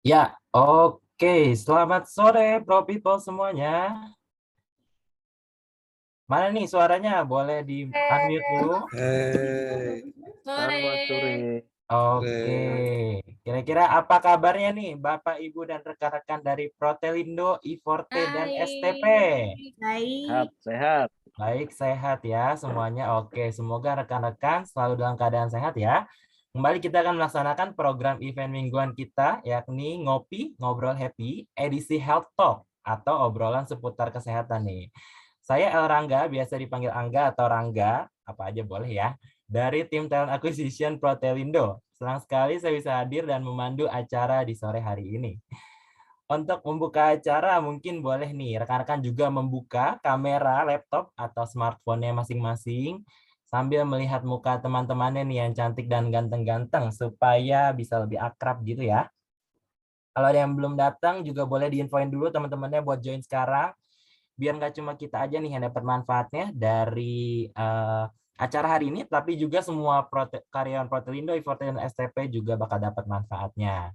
Ya, oke. Selamat sore, Bro People semuanya. Mana nih suaranya? Boleh di-unmute dulu? Selamat sore. Oke. Kira-kira apa kabarnya nih, Bapak, Ibu, dan rekan-rekan dari Protelindo, I-Forte, dan STP? Sehat, sehat. Baik, sehat ya semuanya. Oke, semoga rekan-rekan selalu dalam keadaan sehat ya. Kembali kita akan melaksanakan program event mingguan kita, yakni Ngopi, Ngobrol Happy, edisi Health Talk, atau obrolan seputar kesehatan nih. Saya El Rangga, biasa dipanggil Angga atau Rangga, apa aja boleh ya, dari tim Talent Acquisition Protelindo. Senang sekali saya bisa hadir dan memandu acara di sore hari ini. Untuk membuka acara mungkin boleh nih rekan-rekan juga membuka kamera laptop atau smartphone-nya masing-masing sambil melihat muka teman-temannya nih yang cantik dan ganteng-ganteng supaya bisa lebih akrab gitu ya. Kalau ada yang belum datang juga boleh diinfoin dulu teman-temannya buat join sekarang biar nggak cuma kita aja nih yang dapat manfaatnya dari acara hari ini, tapi juga semua karyawan Protelindo, I-Forte, dan STP juga bakal dapat manfaatnya.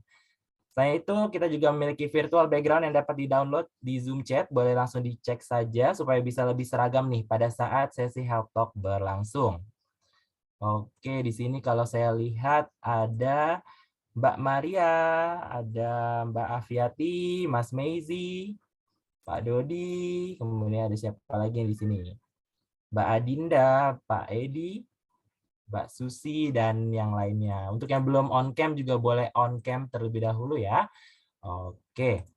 Selain itu, kita juga memiliki virtual background yang dapat di-download di Zoom Chat. Boleh langsung dicek saja supaya bisa lebih seragam nih pada saat sesi Health Talk berlangsung. Oke, di sini kalau saya lihat ada Mbak Maria, ada Mbak Afiati, Mas Meizi, Pak Dodi, kemudian ada siapa lagi yang di sini? Mbak Adinda, Pak Edi, Mbak Susi, dan yang lainnya. Untuk yang belum on cam juga boleh on cam terlebih dahulu ya. Oke.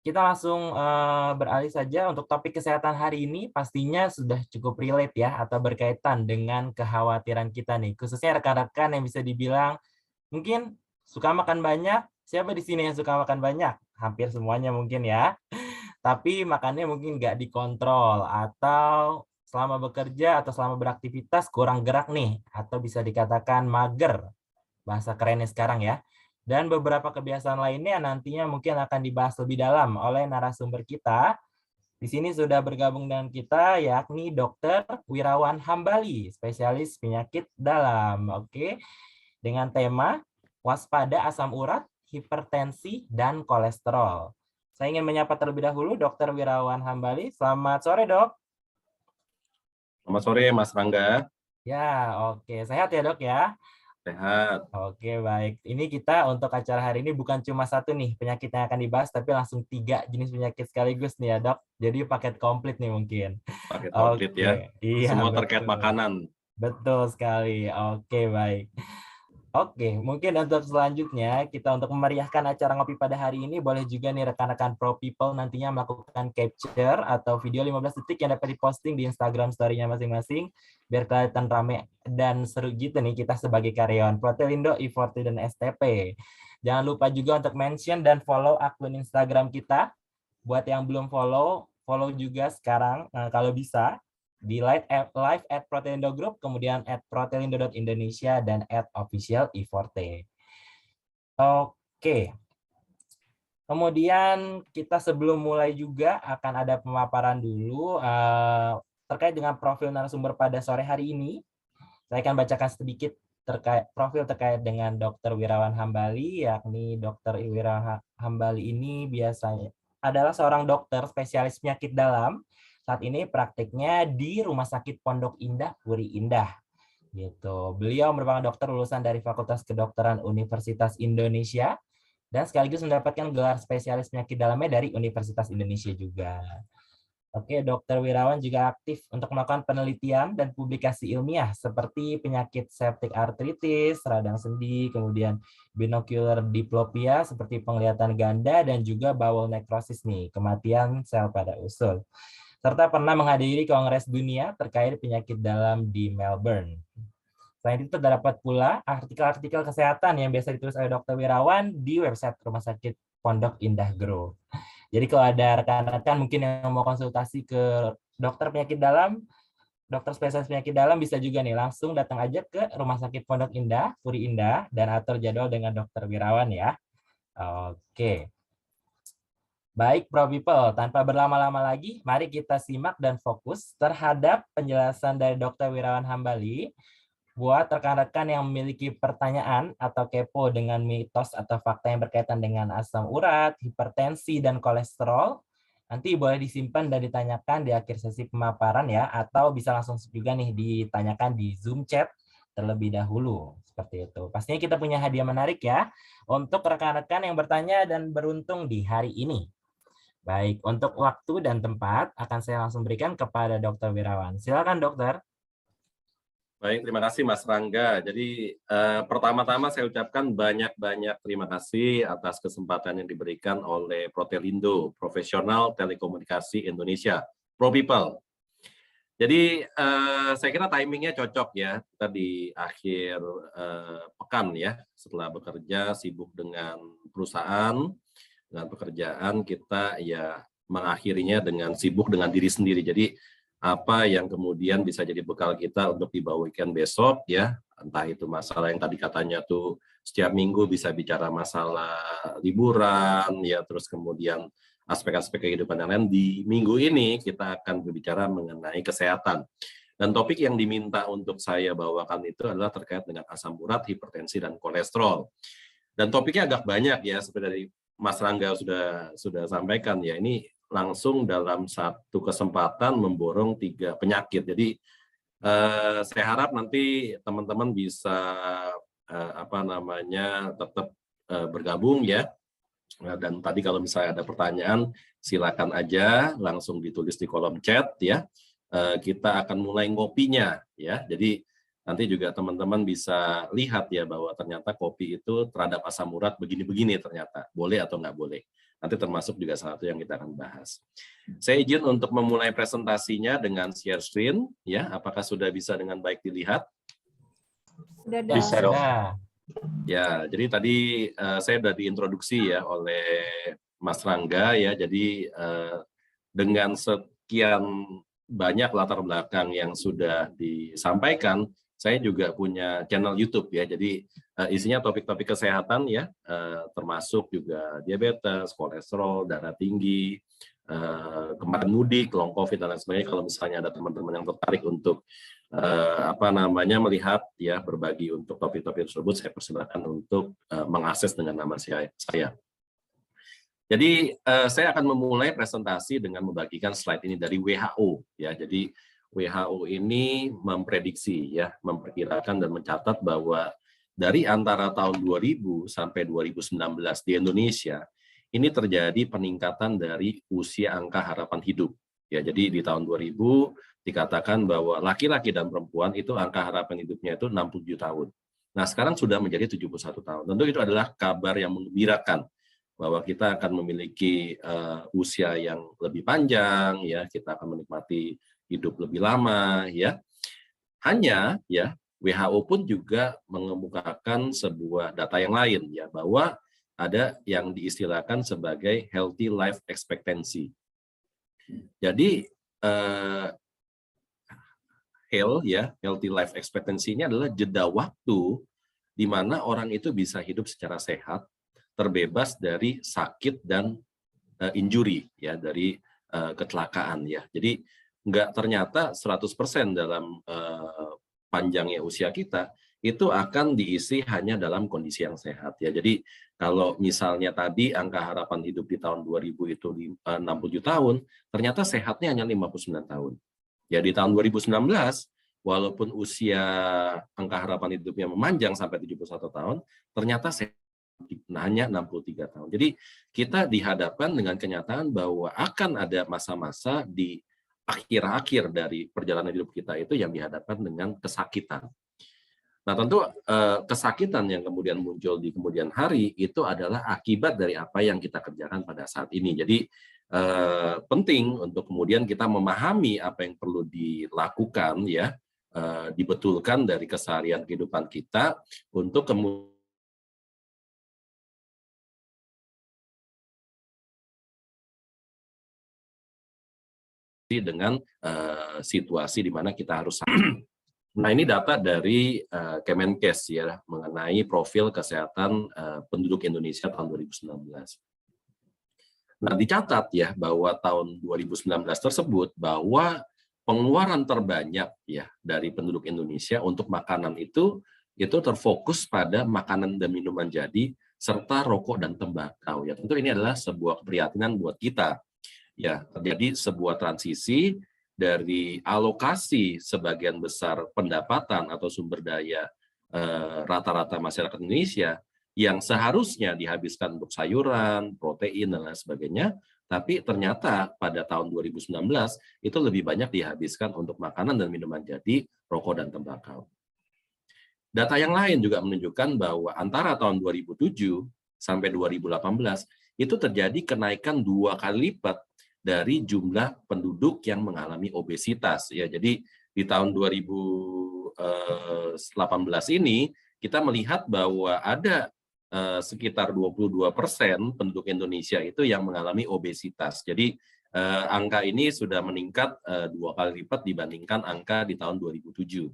Kita langsung beralih saja untuk topik kesehatan hari ini. Pastinya sudah cukup relate ya atau berkaitan dengan kekhawatiran kita nih. Khususnya rekan-rekan yang bisa dibilang mungkin suka makan banyak. Siapa di sini yang suka makan banyak? Hampir semuanya mungkin ya. Tapi makannya mungkin nggak dikontrol atau selama bekerja atau selama beraktivitas kurang gerak nih. Atau bisa dikatakan mager. Bahasa kerennya sekarang ya. Dan beberapa kebiasaan lainnya nantinya mungkin akan dibahas lebih dalam oleh narasumber kita. Di sini sudah bergabung dengan kita yakni Dr. Wirawan Hambali, spesialis penyakit dalam. Oke. Dengan tema waspada asam urat, hipertensi, dan kolesterol. Saya ingin menyapa terlebih dahulu Dr. Wirawan Hambali. Selamat sore, Dok. Selamat sore, Mas Rangga. Ya, oke. Sehat ya, Dok ya? Sehat. Oke, baik. Ini kita untuk acara hari ini bukan cuma satu nih penyakit yang akan dibahas, tapi langsung 3 jenis penyakit sekaligus nih ya, Dok. Jadi paket komplit nih mungkin. Paket komplit ya. Oke, iya Semua terkait betul. makanan. Betul sekali. Oke, baik. Oke, mungkin untuk selanjutnya kita untuk memeriahkan acara ngopi pada hari ini boleh juga nih rekan-rekan Pro People nantinya melakukan capture atau video 15 detik yang dapat diposting di Instagram story-nya masing-masing biar kelihatan rame dan seru gitu nih kita sebagai karyawan Protelindo, I-Forte, dan STP. Jangan lupa juga untuk mention dan follow akun Instagram kita. Buat yang belum follow, follow juga sekarang kalau bisa di live at Protelindo Group, kemudian at protelindo.indonesia, dan at official I-Forte. Oke. Kemudian kita sebelum mulai juga akan ada pemaparan dulu terkait dengan profil narasumber pada sore hari ini. Saya akan bacakan sedikit profil terkait dengan Dr. Wirawan Hambali, yakni Dr. Wirawan Hambali ini biasanya adalah seorang dokter spesialis penyakit dalam. Saat ini praktiknya di Rumah Sakit Pondok Indah, Puri Indah. Gitu. Beliau merupakan dokter lulusan dari Fakultas Kedokteran Universitas Indonesia dan sekaligus mendapatkan gelar spesialis penyakit dalamnya dari Universitas Indonesia juga. Oke, Dokter Wirawan juga aktif untuk melakukan penelitian dan publikasi ilmiah seperti penyakit septic arthritis, radang sendi, kemudian binocular diplopia seperti penglihatan ganda dan juga bowel necrosis nih, kematian sel pada usus. Serta pernah menghadiri Kongres Dunia terkait penyakit dalam di Melbourne. Selain itu terdapat pula artikel-artikel kesehatan yang biasa ditulis oleh Dokter Wirawan di website Rumah Sakit Pondok Indah Group. Jadi kalau ada rekan-rekan mungkin yang mau konsultasi ke dokter penyakit dalam, dokter spesialis penyakit dalam bisa juga nih langsung datang aja ke Rumah Sakit Pondok Indah, Puri Indah, dan atur jadwal dengan Dokter Wirawan ya. Oke. Baik, Bro People, tanpa berlama-lama lagi, mari kita simak dan fokus terhadap penjelasan dari Dokter Wirawan Hambali. buat rekan-rekan yang memiliki pertanyaan atau kepo dengan mitos atau fakta yang berkaitan dengan asam urat, hipertensi, dan kolesterol, nanti boleh disimpan dan ditanyakan di akhir sesi pemaparan ya, atau bisa langsung juga nih ditanyakan di Zoom chat terlebih dahulu. Seperti itu. Pastinya kita punya hadiah menarik ya untuk rekan-rekan yang bertanya dan beruntung di hari ini. Baik, untuk waktu dan tempat akan saya langsung berikan kepada Dr. Wirawan. Silakan dokter. Baik, terima kasih Mas Rangga. Jadi pertama-tama saya ucapkan banyak-banyak terima kasih atas kesempatan yang diberikan oleh Protelindo, Profesional Telekomunikasi Indonesia, ProPeople. Jadi saya kira timingnya cocok ya, kita di akhir pekan ya, setelah bekerja sibuk dengan perusahaan, dengan pekerjaan kita ya mengakhirinya dengan sibuk dengan diri sendiri. Jadi apa yang kemudian bisa jadi bekal kita untuk dibawa weekend besok ya, entah itu masalah yang tadi katanya tuh setiap minggu bisa bicara masalah liburan ya, terus kemudian aspek-aspek kehidupan yang lain. Di minggu ini kita akan berbicara mengenai kesehatan. Dan topik yang diminta untuk saya bawakan itu adalah terkait dengan asam urat, hipertensi, dan kolesterol. Dan topiknya agak banyak ya, seperti dari Mas Rangga sudah sampaikan ya, ini langsung dalam satu kesempatan memborong 3 penyakit. Jadi saya harap nanti teman-teman bisa tetap bergabung ya. Dan tadi kalau misalnya ada pertanyaan, silakan aja langsung ditulis di kolom chat ya. Kita akan mulai ngopinya ya. Jadi nanti juga teman-teman bisa lihat ya bahwa ternyata kopi itu terhadap asam urat begini-begini ternyata. Boleh atau nggak boleh. Nanti termasuk juga salah satu yang kita akan bahas. Saya izin untuk memulai presentasinya dengan share screen. Ya, apakah sudah bisa dengan baik dilihat? Sudah. Bisa dong. Ya, jadi tadi saya sudah diintroduksi ya oleh Mas Rangga ya. Jadi dengan sekian banyak latar belakang yang sudah disampaikan, saya juga punya channel YouTube ya. Jadi isinya topik-topik kesehatan ya, termasuk juga diabetes, kolesterol, darah tinggi, kemarin mudik, long COVID dan lain sebagainya. Kalau misalnya ada teman-teman yang tertarik untuk melihat ya, berbagi untuk topik-topik tersebut, saya persilakan untuk mengakses dengan nama saya. Jadi saya akan memulai presentasi dengan membagikan slide ini dari WHO ya. Jadi WHO ini memprediksi ya, memperkirakan dan mencatat bahwa dari antara tahun 2000 sampai 2019 di Indonesia ini terjadi peningkatan dari usia angka harapan hidup. Ya, jadi di tahun 2000 dikatakan bahwa laki-laki dan perempuan itu angka harapan hidupnya itu 67 tahun. Nah, sekarang sudah menjadi 71 tahun. Tentu itu adalah kabar yang menggembirakan bahwa kita akan memiliki usia yang lebih panjang ya, kita akan menikmati hidup lebih lama ya. Hanya ya WHO pun juga mengemukakan sebuah data yang lain ya, bahwa ada yang diistilahkan sebagai healthy life expectancy. Jadi healthy life expectancy ini adalah jeda waktu di mana orang itu bisa hidup secara sehat, terbebas dari sakit dan injury ya, dari kecelakaan ya. Jadi ternyata 100% dalam panjangnya usia kita itu akan diisi hanya dalam kondisi yang sehat ya. Jadi kalau misalnya tadi angka harapan hidup di tahun 2000 itu 67 tahun, ternyata sehatnya hanya 59 tahun. Ya di tahun 2019 walaupun usia angka harapan hidupnya memanjang sampai 71 tahun, ternyata sehat hanya 63 tahun. Jadi kita dihadapkan dengan kenyataan bahwa akan ada masa-masa di akhir-akhir dari perjalanan hidup kita itu yang dihadapkan dengan kesakitan. Nah, tentu kesakitan yang kemudian muncul di kemudian hari itu adalah akibat dari apa yang kita kerjakan pada saat ini. Jadi penting untuk kemudian kita memahami apa yang perlu dilakukan ya, dibetulkan dari keseharian kehidupan kita untuk kemudian dengan situasi di mana kita harus. Nah, ini data dari Kemenkes ya mengenai profil kesehatan penduduk Indonesia tahun 2019. Nah, dicatat ya bahwa tahun 2019 tersebut bahwa pengeluaran terbanyak ya dari penduduk Indonesia untuk makanan itu terfokus pada makanan dan minuman jadi serta rokok dan tembakau. Ya tentu ini adalah sebuah keprihatinan buat kita. Ya, terjadi sebuah transisi dari alokasi sebagian besar pendapatan atau sumber daya rata-rata masyarakat Indonesia yang seharusnya dihabiskan untuk sayuran, protein, dan lain sebagainya, tapi ternyata pada tahun 2019 itu lebih banyak dihabiskan untuk makanan dan minuman jadi, rokok, dan tembakau. Data yang lain juga menunjukkan bahwa antara tahun 2007 sampai 2018 itu terjadi kenaikan 2 kali lipat dari jumlah penduduk yang mengalami obesitas. Ya, jadi di tahun 2018 ini kita melihat bahwa ada sekitar 22% penduduk Indonesia itu yang mengalami obesitas. Jadi angka ini sudah meningkat 2 kali lipat dibandingkan angka di tahun 2007.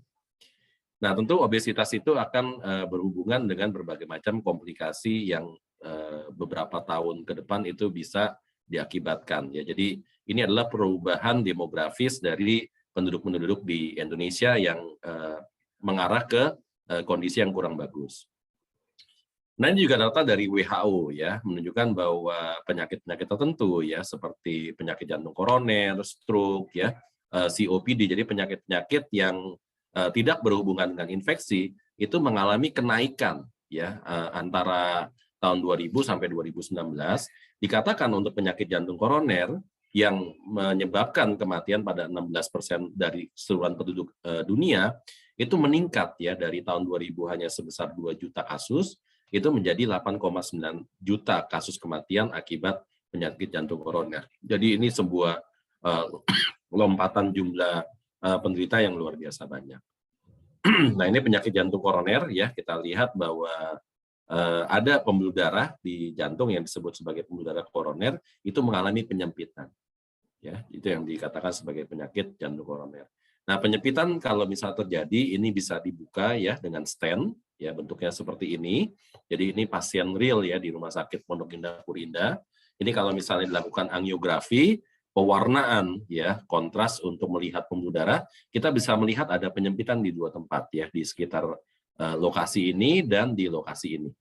Nah, tentu obesitas itu akan berhubungan dengan berbagai macam komplikasi yang beberapa tahun ke depan itu bisa diakibatkan. Ya, jadi ini adalah perubahan demografis dari penduduk-penduduk di Indonesia yang mengarah ke kondisi yang kurang bagus. Nah, ini juga data dari WHO ya, menunjukkan bahwa penyakit-penyakit tertentu ya seperti penyakit jantung koroner, stroke ya, COPD, jadi penyakit-penyakit yang tidak berhubungan dengan infeksi itu mengalami kenaikan ya antara tahun 2000 sampai 2019. Dikatakan untuk penyakit jantung koroner yang menyebabkan kematian pada 16% dari keseluruhan penduduk dunia itu meningkat ya dari tahun 2000 hanya sebesar 2 juta kasus itu menjadi 8,9 juta kasus kematian akibat penyakit jantung koroner. Jadi ini sebuah lompatan jumlah penderita yang luar biasa banyak. Nah, ini penyakit jantung koroner ya, kita lihat bahwa ada pembuluh darah di jantung yang disebut sebagai pembuluh darah koroner itu mengalami penyempitan. Ya, itu yang dikatakan sebagai penyakit jantung koroner. Nah, penyempitan kalau misal terjadi ini bisa dibuka ya dengan stent ya, bentuknya seperti ini. Jadi ini pasien real ya di Rumah Sakit Pondok Indah Purinda. Ini kalau misalnya dilakukan angiografi, pewarnaan ya, kontras untuk melihat pembuluh darah, kita bisa melihat ada penyempitan di 2 tempat ya, di sekitar lokasi ini dan di lokasi ini.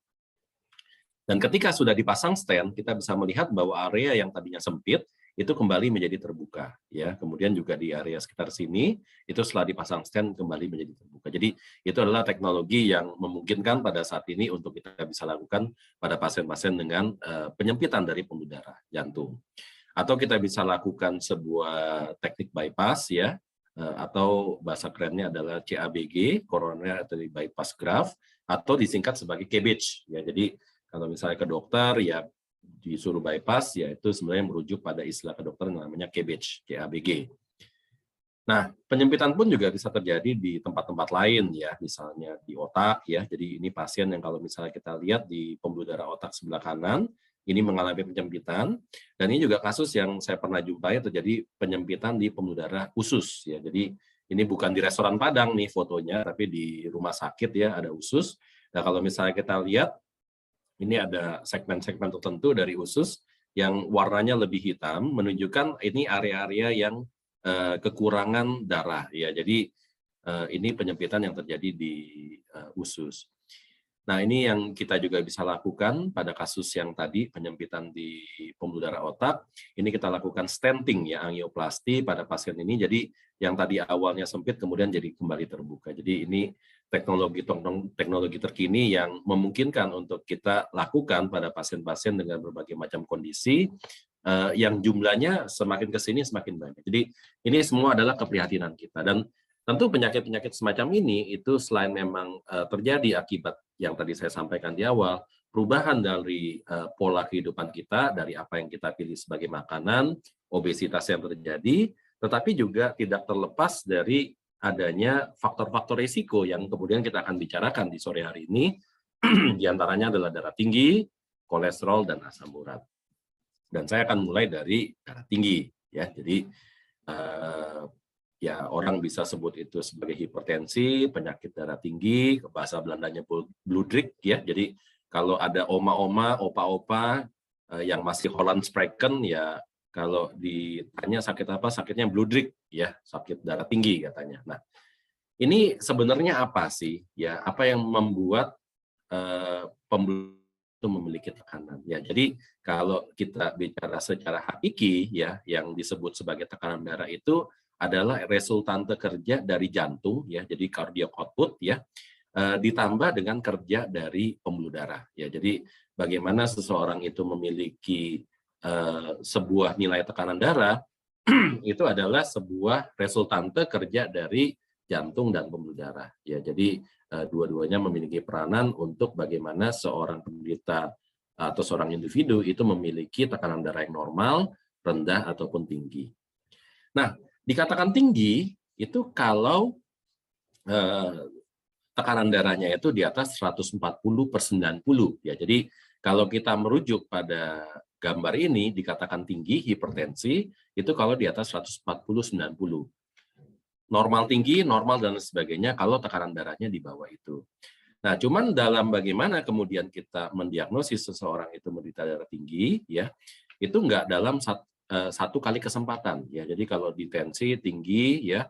Dan ketika sudah dipasang stent, kita bisa melihat bahwa area yang tadinya sempit itu kembali menjadi terbuka ya. Kemudian juga di area sekitar sini itu setelah dipasang stent kembali menjadi terbuka. Jadi itu adalah teknologi yang memungkinkan pada saat ini untuk kita bisa lakukan pada pasien-pasien dengan penyempitan dari pembuluh darah jantung. Atau kita bisa lakukan sebuah teknik bypass ya, atau bahasa kerennya adalah CABG, coronary artery bypass graft, atau disingkat sebagai CABG ya. Jadi kalau misalnya ke dokter ya disuruh bypass, ya itu sebenarnya merujuk pada istilah kedokteran namanya CABG. Nah, penyempitan pun juga bisa terjadi di tempat-tempat lain ya, misalnya di otak ya. Jadi ini pasien yang kalau misalnya kita lihat di pembuluh darah otak sebelah kanan, ini mengalami penyempitan, dan ini juga kasus yang saya pernah jumpai terjadi penyempitan di pembuluh darah usus ya. Jadi ini bukan di restoran Padang nih fotonya, tapi di rumah sakit ya ada usus. Nah, kalau misalnya kita lihat ini ada segmen-segmen tertentu dari usus yang warnanya lebih hitam, menunjukkan ini area-area yang kekurangan darah ya. Jadi ini penyempitan yang terjadi di usus. Nah, ini yang kita juga bisa lakukan pada kasus yang tadi penyempitan di pembuluh darah otak. Ini kita lakukan stenting ya, angioplasti pada pasien ini. Jadi yang tadi awalnya sempit kemudian jadi kembali terbuka. Jadi ini teknologi terkini yang memungkinkan untuk kita lakukan pada pasien-pasien dengan berbagai macam kondisi yang jumlahnya semakin ke sini semakin banyak. Jadi ini semua adalah keprihatinan kita, dan tentu penyakit-penyakit semacam ini itu selain memang terjadi akibat yang tadi saya sampaikan di awal, perubahan dari pola kehidupan kita, dari apa yang kita pilih sebagai makanan, obesitas yang terjadi, tetapi juga tidak terlepas dari adanya faktor-faktor risiko yang kemudian kita akan bicarakan di sore hari ini. Di antaranya adalah darah tinggi, kolesterol, dan asam urat. Dan saya akan mulai dari darah tinggi ya. Jadi ya orang bisa sebut itu sebagai hipertensi, penyakit darah tinggi, bahasa Belandanya bloeddruk ya. Jadi kalau ada oma-oma, opa-opa yang masih Hollandspreken ya Kalau ditanya sakit apa, sakitnya bloodrick, ya, sakit darah tinggi katanya. Nah, ini sebenarnya apa sih? Ya, apa yang membuat pembuluh itu memiliki tekanan? Ya, jadi kalau kita bicara secara hakiki, ya, yang disebut sebagai tekanan darah itu adalah resultante kerja dari jantung, ya, jadi cardiac output, ya, ditambah dengan kerja dari pembuluh darah. Ya, jadi bagaimana seseorang itu memiliki sebuah nilai tekanan darah itu adalah sebuah resultante kerja dari jantung dan pembuluh darah. Ya, jadi dua-duanya memiliki peranan untuk bagaimana seorang penderita atau seorang individu itu memiliki tekanan darah yang normal, rendah ataupun tinggi. Nah, dikatakan tinggi itu kalau tekanan darahnya itu di atas 140/90. Ya, jadi kalau kita merujuk pada gambar ini dikatakan tinggi hipertensi itu kalau di atas 140/90. Normal tinggi, normal dan sebagainya kalau tekanan darahnya di bawah itu. Nah, cuman dalam bagaimana kemudian kita mendiagnosis seseorang itu menderita darah tinggi, ya, itu enggak dalam satu kali kesempatan. Ya, jadi kalau di tensi tinggi, ya,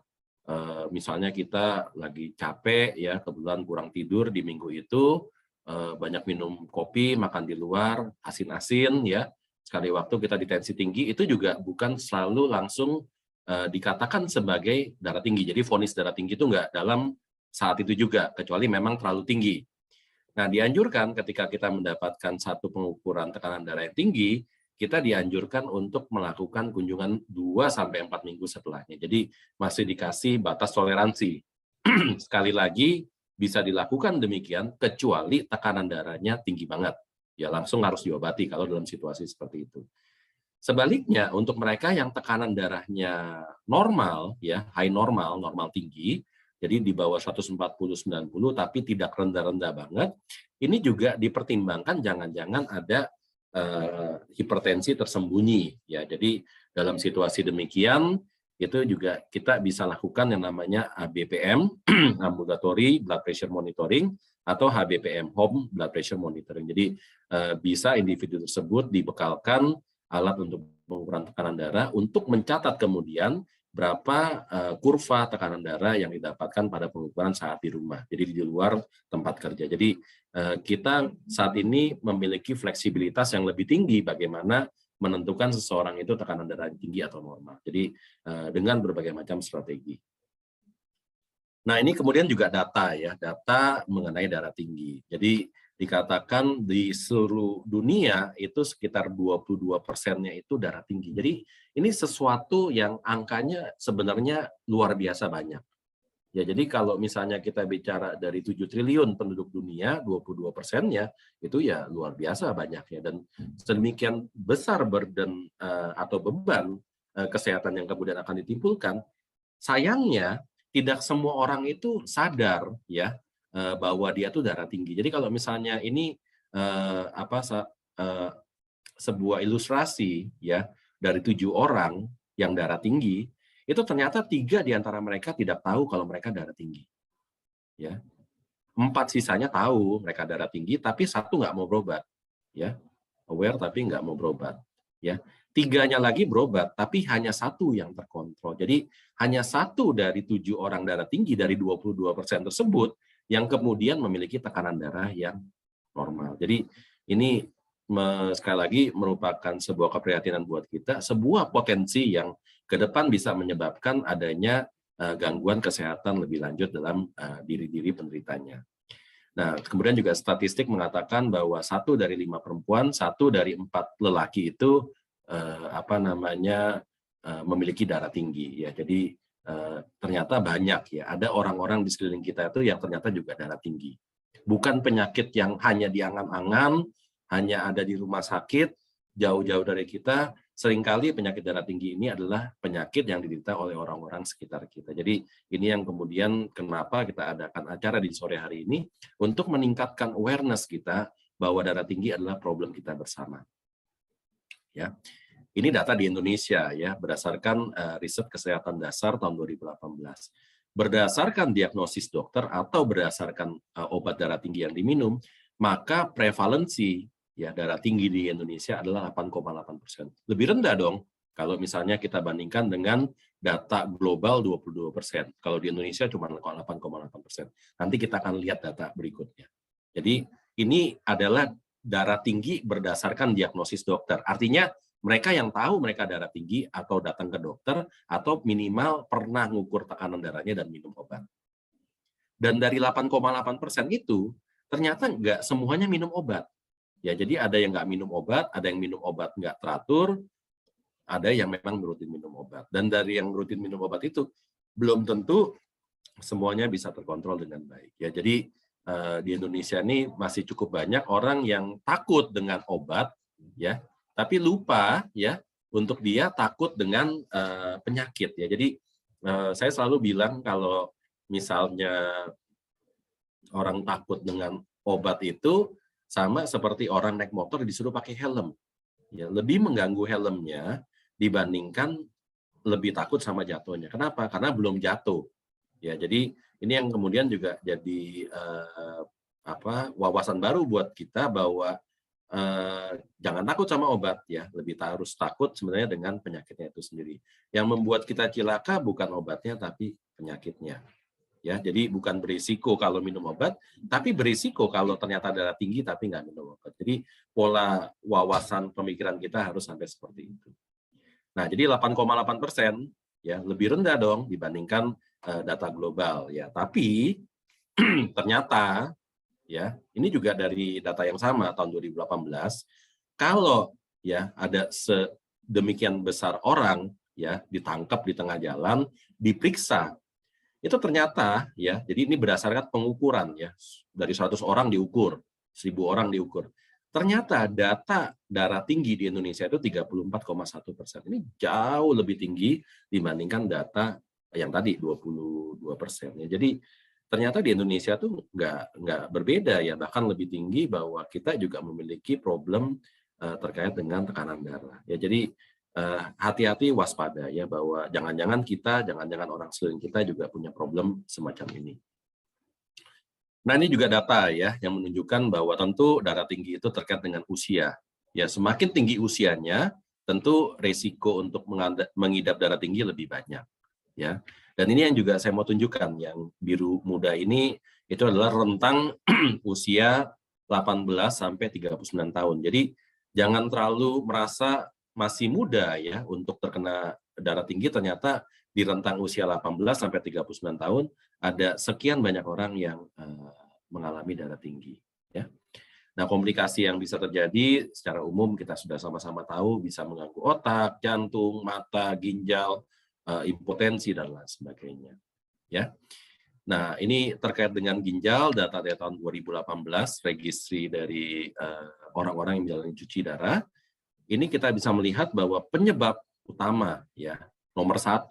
misalnya kita lagi capek, ya, kebetulan kurang tidur di minggu itu, banyak minum kopi, makan di luar, asin-asin, ya, sekali waktu kita di tensi tinggi, itu juga bukan selalu langsung dikatakan sebagai darah tinggi. Jadi vonis darah tinggi itu enggak dalam saat itu juga, kecuali memang terlalu tinggi. Nah, dianjurkan ketika kita mendapatkan satu pengukuran tekanan darah yang tinggi, kita dianjurkan untuk melakukan kunjungan 2-4 minggu setelahnya. Jadi masih dikasih batas toleransi. Sekali lagi, bisa dilakukan demikian kecuali tekanan darahnya tinggi banget. Ya, langsung harus diobati kalau dalam situasi seperti itu. Sebaliknya, untuk mereka yang tekanan darahnya normal, ya, high normal, normal tinggi, jadi di bawah 140/90 tapi tidak rendah-rendah banget, ini juga dipertimbangkan jangan-jangan ada hipertensi tersembunyi, ya. Jadi dalam situasi demikian itu juga kita bisa lakukan yang namanya ABPM ambulatory blood pressure monitoring atau HBPM home blood pressure monitoring. Jadi bisa individu tersebut dibekalkan alat untuk pengukuran tekanan darah untuk mencatat kemudian berapa kurva tekanan darah yang didapatkan pada pengukuran saat di rumah, jadi di luar tempat kerja. Jadi kita saat ini memiliki fleksibilitas yang lebih tinggi bagaimana menentukan seseorang itu tekanan darah tinggi atau normal. Jadi dengan berbagai macam strategi. Nah, ini kemudian juga data, ya, data mengenai darah tinggi. Jadi dikatakan di seluruh dunia itu sekitar 22%-nya itu darah tinggi. Jadi ini sesuatu yang angkanya sebenarnya luar biasa banyak. Ya, jadi kalau misalnya kita bicara dari 7 triliun penduduk dunia, 22%-nya itu ya luar biasa banyaknya. Dan sedemikian besar burden atau beban kesehatan yang kemudian akan ditimbulkan, sayangnya tidak semua orang itu sadar, ya, bahwa dia tuh darah tinggi. Jadi kalau misalnya ini sebuah ilustrasi, ya, dari 7 orang yang darah tinggi, itu ternyata 3 di antara mereka tidak tahu kalau mereka darah tinggi. Ya. 4 sisanya tahu mereka darah tinggi, tapi 1 nggak mau berobat. Ya. Aware tapi nggak mau berobat. Ya. 3-nya lagi berobat, tapi hanya 1 yang terkontrol. Jadi hanya 1 dari 7 orang darah tinggi dari 22% tersebut yang kemudian memiliki tekanan darah yang normal. Jadi ini sekali lagi merupakan sebuah keprihatinan buat kita, sebuah potensi yang ke depan bisa menyebabkan adanya gangguan kesehatan lebih lanjut dalam diri-diri penderitanya. Nah, kemudian juga statistik mengatakan bahwa 1 dari 5 perempuan, 1 dari 4 lelaki itu memiliki darah tinggi, ya. Jadi ternyata banyak, ya, ada orang-orang di sekeliling kita itu yang ternyata juga darah tinggi. Bukan penyakit yang hanya diangan-angan, hanya ada di rumah sakit, jauh-jauh dari kita. Seringkali penyakit darah tinggi ini adalah penyakit yang diderita oleh orang-orang sekitar kita. Jadi ini yang kemudian kenapa kita adakan acara di sore hari ini untuk meningkatkan awareness kita bahwa darah tinggi adalah problem kita bersama. Ya. Ini data di Indonesia, ya, berdasarkan riset kesehatan dasar tahun 2018. Berdasarkan diagnosis dokter atau berdasarkan obat darah tinggi yang diminum, maka prevalensi, ya, darah tinggi di Indonesia adalah 8,8%. Lebih rendah dong Kalau misalnya kita bandingkan dengan data global 22%. Kalau di Indonesia cuma 8,8%. Nanti kita akan lihat data berikutnya. Jadi ini adalah darah tinggi berdasarkan diagnosis dokter. Artinya mereka yang tahu mereka darah tinggi atau datang ke dokter atau minimal pernah mengukur tekanan darahnya dan minum obat. Dan dari 8,8% itu ternyata nggak semuanya minum obat. Ya, jadi ada yang nggak minum obat, ada yang minum obat nggak teratur, ada yang memang rutin minum obat. Dan dari yang rutin minum obat itu belum tentu semuanya bisa terkontrol dengan baik. Ya, jadi di Indonesia ini masih cukup banyak orang yang takut dengan obat, ya, tapi lupa ya untuk dia takut dengan penyakit. Ya, jadi saya selalu bilang kalau misalnya orang takut dengan obat itu sama seperti orang naik motor disuruh pakai helm. Ya, lebih mengganggu helmnya dibandingkan lebih takut sama jatuhnya. Kenapa? Karena belum jatuh. Ya, jadi ini yang kemudian juga jadi wawasan baru buat kita bahwa jangan takut sama obat ya, lebih harus takut sebenarnya dengan penyakitnya itu sendiri. Yang membuat kita cilaka bukan obatnya tapi penyakitnya. Ya, jadi bukan berisiko kalau minum obat, tapi berisiko kalau ternyata darah tinggi tapi nggak minum obat. Jadi pola wawasan pemikiran kita harus sampai seperti itu. Nah, jadi 8,8% ya lebih rendah dong dibandingkan data global ya. Tapi ternyata ya ini juga dari data yang sama tahun 2018, kalau ya ada sedemikian besar orang ya ditangkap di tengah jalan, diperiksa, itu ternyata ya, jadi ini berdasarkan pengukuran ya, dari 100 orang diukur, 1000 orang diukur. Ternyata data darah tinggi di Indonesia itu 34,1%. Ini jauh lebih tinggi dibandingkan data yang tadi 22%. Ya. Jadi ternyata di Indonesia tuh nggak berbeda ya, bahkan lebih tinggi bahwa kita juga memiliki problem terkait dengan tekanan darah. Ya, jadi hati-hati, waspada ya, bahwa jangan-jangan orang sekeliling kita juga punya problem semacam ini. Nah, ini juga data ya yang menunjukkan bahwa tentu darah tinggi itu terkait dengan usia. Ya, semakin tinggi usianya, tentu resiko untuk mengidap darah tinggi lebih banyak. Ya, dan ini yang juga saya mau tunjukkan, yang biru muda ini itu adalah rentang usia 18 sampai 39 tahun. Jadi jangan terlalu merasa masih muda ya untuk terkena darah tinggi. Ternyata di rentang usia 18 sampai 39 tahun ada sekian banyak orang yang mengalami darah tinggi ya. Nah, komplikasi yang bisa terjadi secara umum kita sudah sama-sama tahu, bisa mengganggu otak, jantung, mata, ginjal, impotensi dan lain sebagainya ya. Nah, ini terkait dengan ginjal, data dari tahun 2018, registri dari orang-orang yang menjalani cuci darah. Ini kita bisa melihat bahwa penyebab utama ya, nomor 1,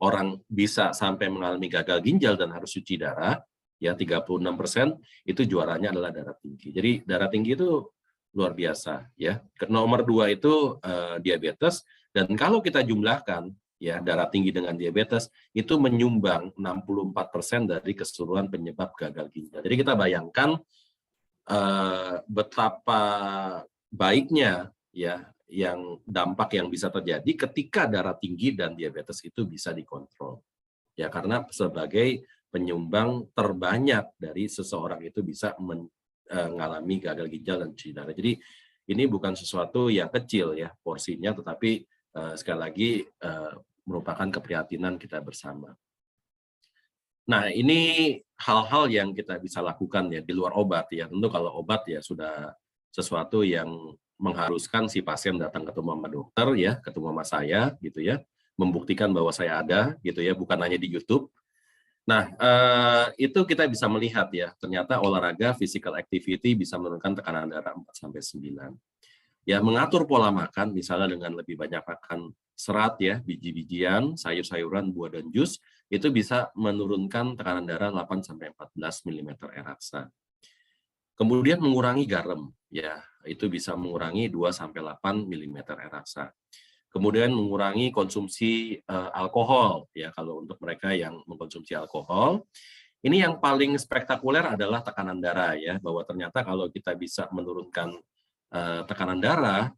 orang bisa sampai mengalami gagal ginjal dan harus cuci darah ya, 36%, itu juaranya adalah darah tinggi. Jadi darah tinggi itu luar biasa ya. Nomor 2 itu diabetes, dan kalau kita jumlahkan ya, darah tinggi dengan diabetes itu menyumbang 64% dari keseluruhan penyebab gagal ginjal. Jadi kita bayangkan betapa baiknya ya yang dampak yang bisa terjadi ketika darah tinggi dan diabetes itu bisa dikontrol. Ya, karena sebagai penyumbang terbanyak dari seseorang itu bisa mengalami gagal ginjal dan cuci darah. Jadi ini bukan sesuatu yang kecil ya porsinya, tetapi sekali lagi merupakan keprihatinan kita bersama. Nah, ini hal-hal yang kita bisa lakukan ya di luar obat ya. Tentu kalau obat ya sudah sesuatu yang mengharuskan si pasien datang ketemu sama dokter ya, ketemu sama saya gitu ya, membuktikan bahwa saya ada gitu ya, bukan hanya di YouTube. Nah, itu kita bisa melihat ya, ternyata olahraga physical activity bisa menurunkan tekanan darah 4-9. Ya, mengatur pola makan misalnya dengan lebih banyak makan serat ya, biji-bijian, sayur-sayuran, buah dan jus, itu bisa menurunkan tekanan darah 8-14 mm Hg. Kemudian mengurangi garam ya, itu bisa mengurangi 2-8 mm Hg. Kemudian mengurangi konsumsi alkohol ya, kalau untuk mereka yang mengkonsumsi alkohol. Ini yang paling spektakuler adalah tekanan darah ya, bahwa ternyata kalau kita bisa menurunkan tekanan darah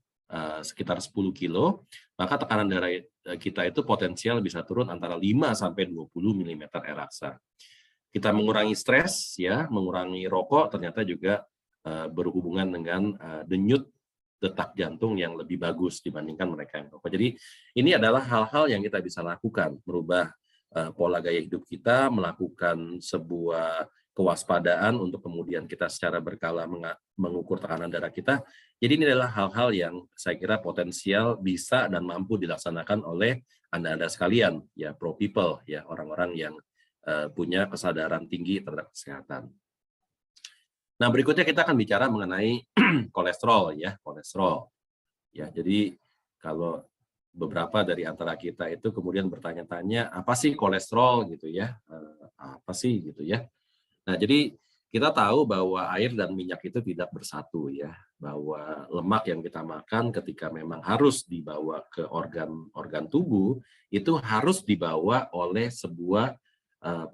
sekitar 10 kilo, maka tekanan darah kita itu potensial bisa turun antara 5 sampai 20 mm Air-Aksa. Kita mengurangi stres, ya, mengurangi rokok, ternyata juga berhubungan dengan denyut detak jantung yang lebih bagus dibandingkan mereka yang rokok. Jadi ini adalah hal-hal yang kita bisa lakukan, merubah pola gaya hidup kita, melakukan sebuah kewaspadaan untuk kemudian kita secara berkala mengukur tekanan darah kita. Jadi ini adalah hal-hal yang saya kira potensial bisa dan mampu dilaksanakan oleh Anda-Anda sekalian, ya, pro people, ya, orang-orang yang punya kesadaran tinggi terhadap kesehatan. Nah, berikutnya kita akan bicara mengenai kolesterol, ya, kolesterol. Ya, jadi kalau beberapa dari antara kita itu kemudian bertanya-tanya, apa sih kolesterol gitu ya? Apa sih gitu ya? Nah, jadi kita tahu bahwa air dan minyak itu tidak bersatu, ya, bahwa lemak yang kita makan ketika memang harus dibawa ke organ tubuh itu harus dibawa oleh sebuah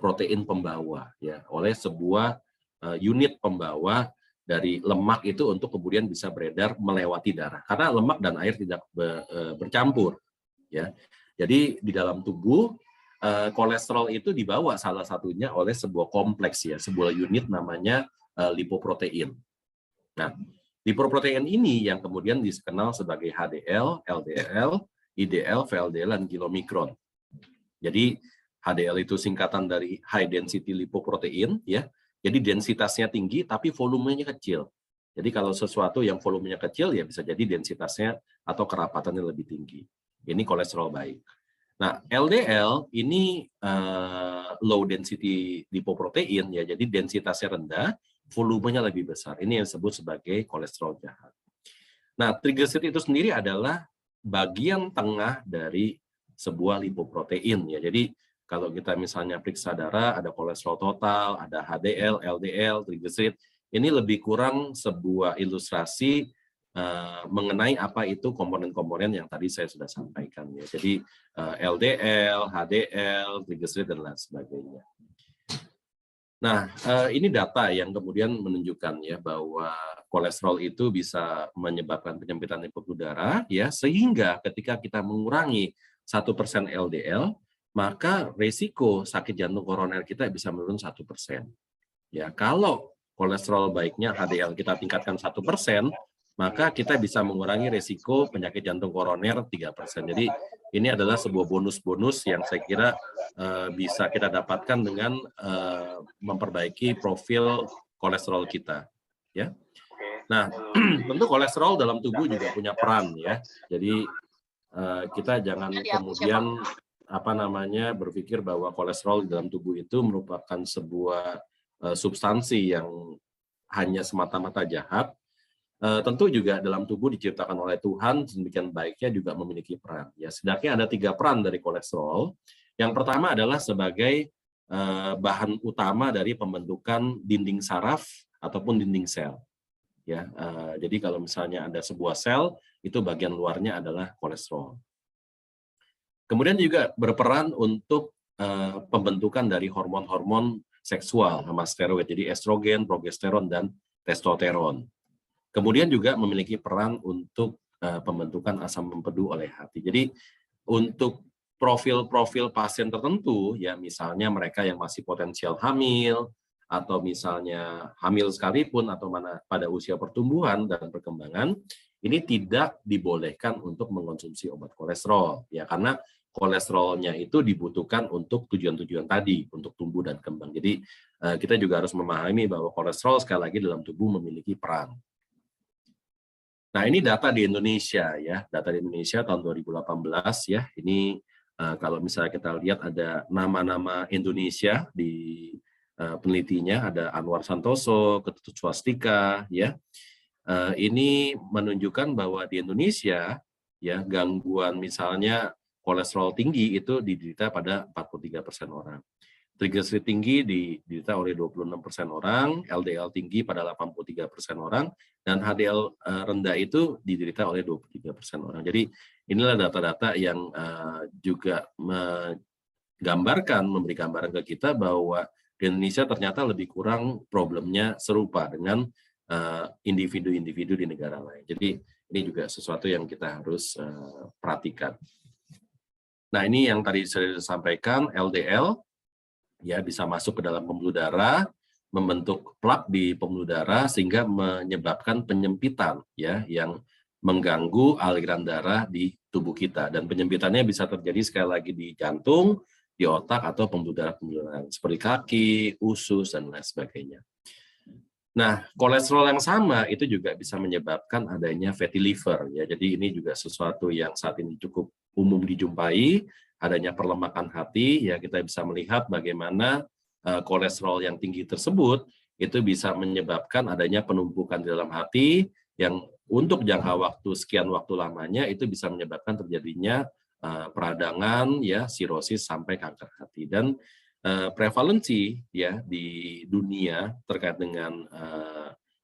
protein pembawa, ya, oleh sebuah unit pembawa dari lemak itu untuk kemudian bisa beredar melewati darah, karena lemak dan air tidak bercampur, ya. Jadi di dalam tubuh kolesterol itu dibawa salah satunya oleh sebuah kompleks, ya, sebuah unit namanya lipoprotein. Nah, lipoprotein ini yang kemudian dikenal sebagai HDL, LDL, IDL, VLDL, dan kilomikron. Jadi HDL itu singkatan dari high density lipoprotein, ya. Jadi densitasnya tinggi tapi volumenya kecil. Jadi kalau sesuatu yang volumenya kecil, ya bisa jadi densitasnya atau kerapatannya lebih tinggi. Ini kolesterol baik. Nah, LDL ini low density lipoprotein, ya, jadi densitasnya rendah, volumenya lebih besar. Ini yang disebut sebagai kolesterol jahat. Nah, triglyceride itu sendiri adalah bagian tengah dari sebuah lipoprotein, ya. Jadi kalau kita misalnya periksa darah, ada kolesterol total, ada HDL, LDL, triglyceride. Ini lebih kurang sebuah ilustrasi mengenai apa itu komponen-komponen yang tadi saya sudah sampaikan, ya. Jadi LDL, HDL, triglyceride, dan lain sebagainya. Nah, ini data yang kemudian menunjukkan, ya, bahwa kolesterol itu bisa menyebabkan penyempitan pembuluh darah, ya, sehingga ketika kita mengurangi 1% LDL, maka risiko sakit jantung koroner kita bisa menurun 1%. Ya, kalau kolesterol baiknya HDL kita tingkatkan 1%, maka kita bisa mengurangi risiko penyakit jantung koroner 3%. Jadi ini adalah sebuah bonus-bonus yang saya kira bisa kita dapatkan dengan memperbaiki profil kolesterol kita. Ya. Nah, tentu kolesterol dalam tubuh juga punya peran, ya. Jadi kita jangan kemudian berpikir bahwa kolesterol di dalam tubuh itu merupakan sebuah substansi yang hanya semata-mata jahat. Tentu juga dalam tubuh diciptakan oleh Tuhan sedemikian baiknya juga memiliki peran. Ya, setidaknya ada 3 peran dari kolesterol. Yang pertama adalah sebagai bahan utama dari pembentukan dinding saraf ataupun dinding sel. Ya, jadi kalau misalnya ada sebuah sel, itu bagian luarnya adalah kolesterol. Kemudian juga berperan untuk pembentukan dari hormon-hormon seksual sama steroid, jadi estrogen, progesteron, dan testosteron. Kemudian juga memiliki peran untuk pembentukan asam empedu oleh hati. Jadi untuk profil-profil pasien tertentu, ya, misalnya mereka yang masih potensial hamil, atau misalnya hamil sekalipun, atau pada usia pertumbuhan dan perkembangan, ini tidak dibolehkan untuk mengkonsumsi obat kolesterol, ya, karena kolesterolnya itu dibutuhkan untuk tujuan-tujuan tadi, untuk tumbuh dan kembang. Jadi kita juga harus memahami bahwa kolesterol sekali lagi dalam tubuh memiliki peran. Nah, ini data di Indonesia, ya, data di Indonesia tahun 2018, ya. Ini kalau misalnya kita lihat ada nama-nama Indonesia di penelitinya, ada Anwar Santoso, Ketut Swastika, ya. Ini menunjukkan bahwa di Indonesia, ya, gangguan misalnya kolesterol tinggi itu diderita pada 43% orang. Triglyceride tinggi diderita oleh 26% orang, LDL tinggi pada 83% orang, dan HDL rendah itu diderita oleh 23% orang. Jadi inilah data-data yang juga memberi gambaran ke kita bahwa di Indonesia ternyata lebih kurang problemnya serupa dengan individu-individu di negara lain. Jadi Ini juga sesuatu yang kita harus perhatikan. Nah, ini yang tadi saya sampaikan, LDL ya bisa masuk ke dalam pembuluh darah, membentuk plak di pembuluh darah sehingga menyebabkan penyempitan ya yang mengganggu aliran darah di tubuh kita, dan penyempitannya bisa terjadi sekali lagi di jantung, di otak, atau pembuluh darah seperti kaki, usus, dan lain sebagainya. Nah, kolesterol yang sama itu juga bisa menyebabkan adanya fatty liver ya. Jadi ini juga sesuatu yang saat ini cukup umum dijumpai, adanya perlemakan hati ya. Kita bisa melihat bagaimana kolesterol yang tinggi tersebut itu bisa menyebabkan adanya penumpukan di dalam hati yang untuk jangka waktu sekian waktu lamanya itu bisa menyebabkan terjadinya peradangan ya, sirosis sampai kanker hati. Dan prevalensi ya di dunia terkait dengan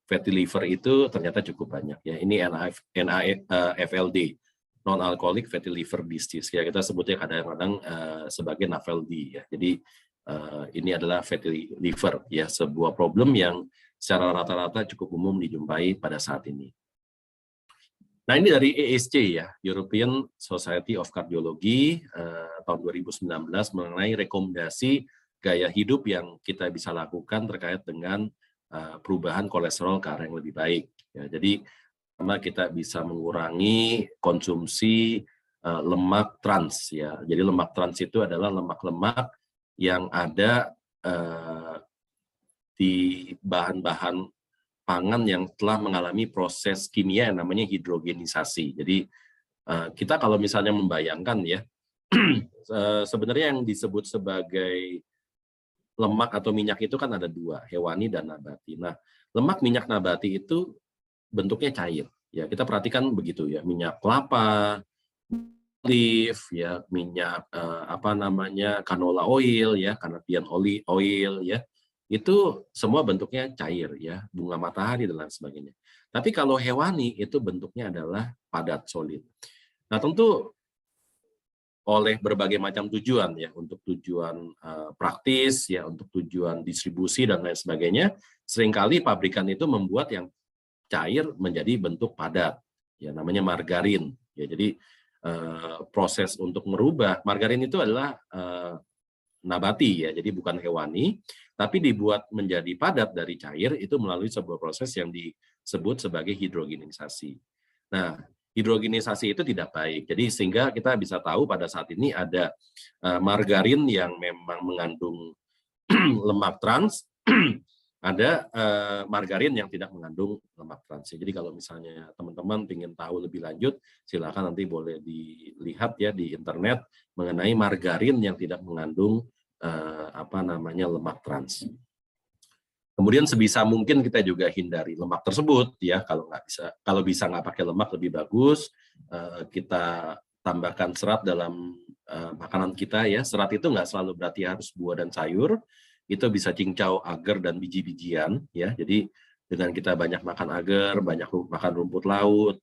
fatty liver itu ternyata cukup banyak ya. Ini NAFLD, non-alcoholic fatty liver disease ya, kita sebutnya kadang-kadang sebagai NAFLD ya. Jadi ini adalah fatty liver ya, sebuah problem yang secara rata-rata cukup umum dijumpai pada saat ini. Nah, ini dari ESC ya, European Society of Cardiology tahun 2019 mengenai rekomendasi gaya hidup yang kita bisa lakukan terkait dengan perubahan kolesterol ke arah yang lebih baik. Ya, jadi pertama kita bisa mengurangi konsumsi lemak trans ya. Jadi lemak trans itu adalah lemak-lemak yang ada di bahan-bahan pangan yang telah mengalami proses kimia yang namanya hidrogenisasi. Jadi kita kalau misalnya membayangkan ya, sebenarnya yang disebut sebagai lemak atau minyak itu kan ada dua, hewani dan nabati. Nah, lemak minyak nabati itu bentuknya cair. Ya, kita perhatikan begitu ya, minyak kelapa, olive, ya, minyak canola oil, ya, Canadian oil, ya. Itu semua bentuknya cair ya, bunga matahari dan lain sebagainya. Tapi kalau hewani itu bentuknya adalah padat solid. Nah, tentu oleh berbagai macam tujuan ya, untuk tujuan praktis ya, untuk tujuan distribusi dan lain sebagainya, seringkali pabrikan itu membuat yang cair menjadi bentuk padat ya, namanya margarin ya. Jadi proses untuk merubah margarin itu adalah nabati ya, jadi bukan hewani, tapi dibuat menjadi padat dari cair itu melalui sebuah proses yang disebut sebagai hidrogenisasi. Nah, hidrogenisasi itu tidak baik. Jadi sehingga kita bisa tahu pada saat ini ada margarin yang memang mengandung lemak trans, ada margarin yang tidak mengandung lemak trans. Jadi kalau misalnya teman-teman ingin tahu lebih lanjut, silakan nanti boleh dilihat ya di internet mengenai margarin yang tidak mengandung lemak trans. Kemudian sebisa mungkin kita juga hindari lemak tersebut ya. Kalau bisa nggak pakai lemak lebih bagus. Kita tambahkan serat dalam makanan kita ya. Serat itu nggak selalu berarti harus buah dan sayur. Itu bisa cincau, agar, dan biji-bijian ya. Jadi dengan kita banyak makan agar, banyak makan rumput laut,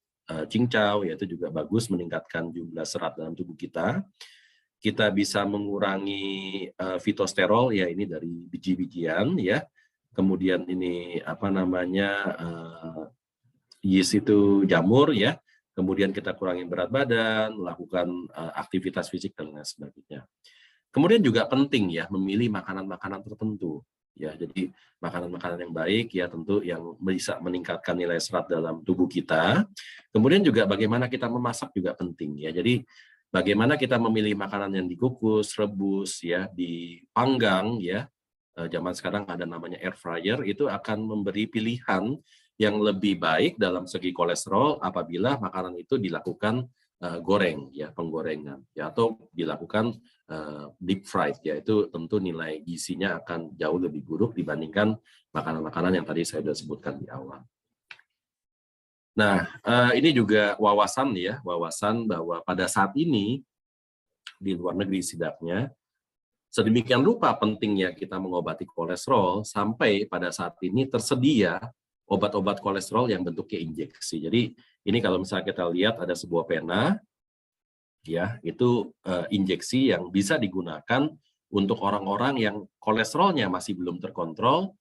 cincau ya, itu juga bagus meningkatkan jumlah serat dalam tubuh kita. Kita bisa mengurangi fitosterol ya, ini dari biji-bijian ya. Kemudian ini yeast itu jamur ya. Kemudian kita kurangi berat badan, melakukan aktivitas fisik dan lain sebagainya. Kemudian juga penting ya memilih makanan-makanan tertentu ya. Jadi makanan-makanan yang baik ya, tentu yang bisa meningkatkan nilai serat dalam tubuh kita. Kemudian juga bagaimana kita memasak juga penting ya. Jadi bagaimana kita memilih makanan yang dikukus, rebus ya, dipanggang ya. Zaman sekarang ada namanya air fryer, itu akan memberi pilihan yang lebih baik dalam segi kolesterol apabila makanan itu dilakukan goreng ya, penggorengan ya, atau dilakukan deep fried ya. Itu tentu nilai gizinya akan jauh lebih buruk dibandingkan makanan-makanan yang tadi saya sudah sebutkan di awal. Nah, ini juga wawasan bahwa pada saat ini di luar negeri setidaknya sedemikian rupa pentingnya kita mengobati kolesterol sampai pada saat ini tersedia obat-obat kolesterol yang bentuknya injeksi. Jadi ini kalau misalnya kita lihat ada sebuah pena ya, itu injeksi yang bisa digunakan untuk orang-orang yang kolesterolnya masih belum terkontrol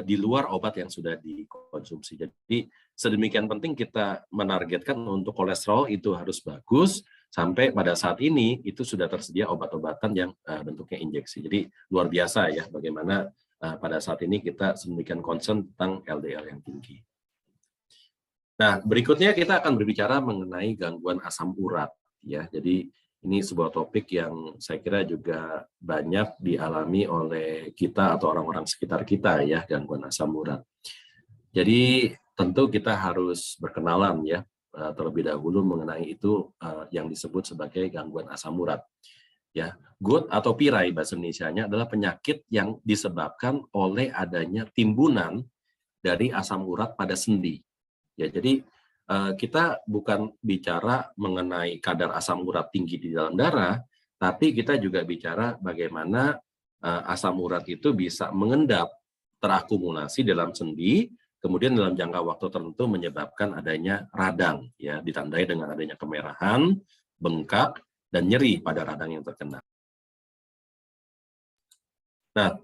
di luar obat yang sudah dikonsumsi. Jadi sedemikian penting kita menargetkan untuk kolesterol itu harus bagus, sampai pada saat ini itu sudah tersedia obat-obatan yang bentuknya injeksi. Jadi luar biasa ya bagaimana pada saat ini kita sedemikian concern tentang LDL yang tinggi. Nah, berikutnya kita akan berbicara mengenai gangguan asam urat ya. Jadi ini sebuah topik yang saya kira juga banyak dialami oleh kita atau orang-orang sekitar kita ya, gangguan asam urat. Jadi tentu kita harus berkenalan ya terlebih dahulu mengenai itu yang disebut sebagai gangguan asam urat. Ya, GUT atau pirai bahasa Indonesianya adalah penyakit yang disebabkan oleh adanya timbunan dari asam urat pada sendi. Ya, jadi kita bukan bicara mengenai kadar asam urat tinggi di dalam darah, tapi kita juga bicara bagaimana asam urat itu bisa mengendap, terakumulasi dalam sendi, kemudian dalam jangka waktu tertentu menyebabkan adanya radang, ya ditandai dengan adanya kemerahan, bengkak, dan nyeri pada radang yang terkena. Nah,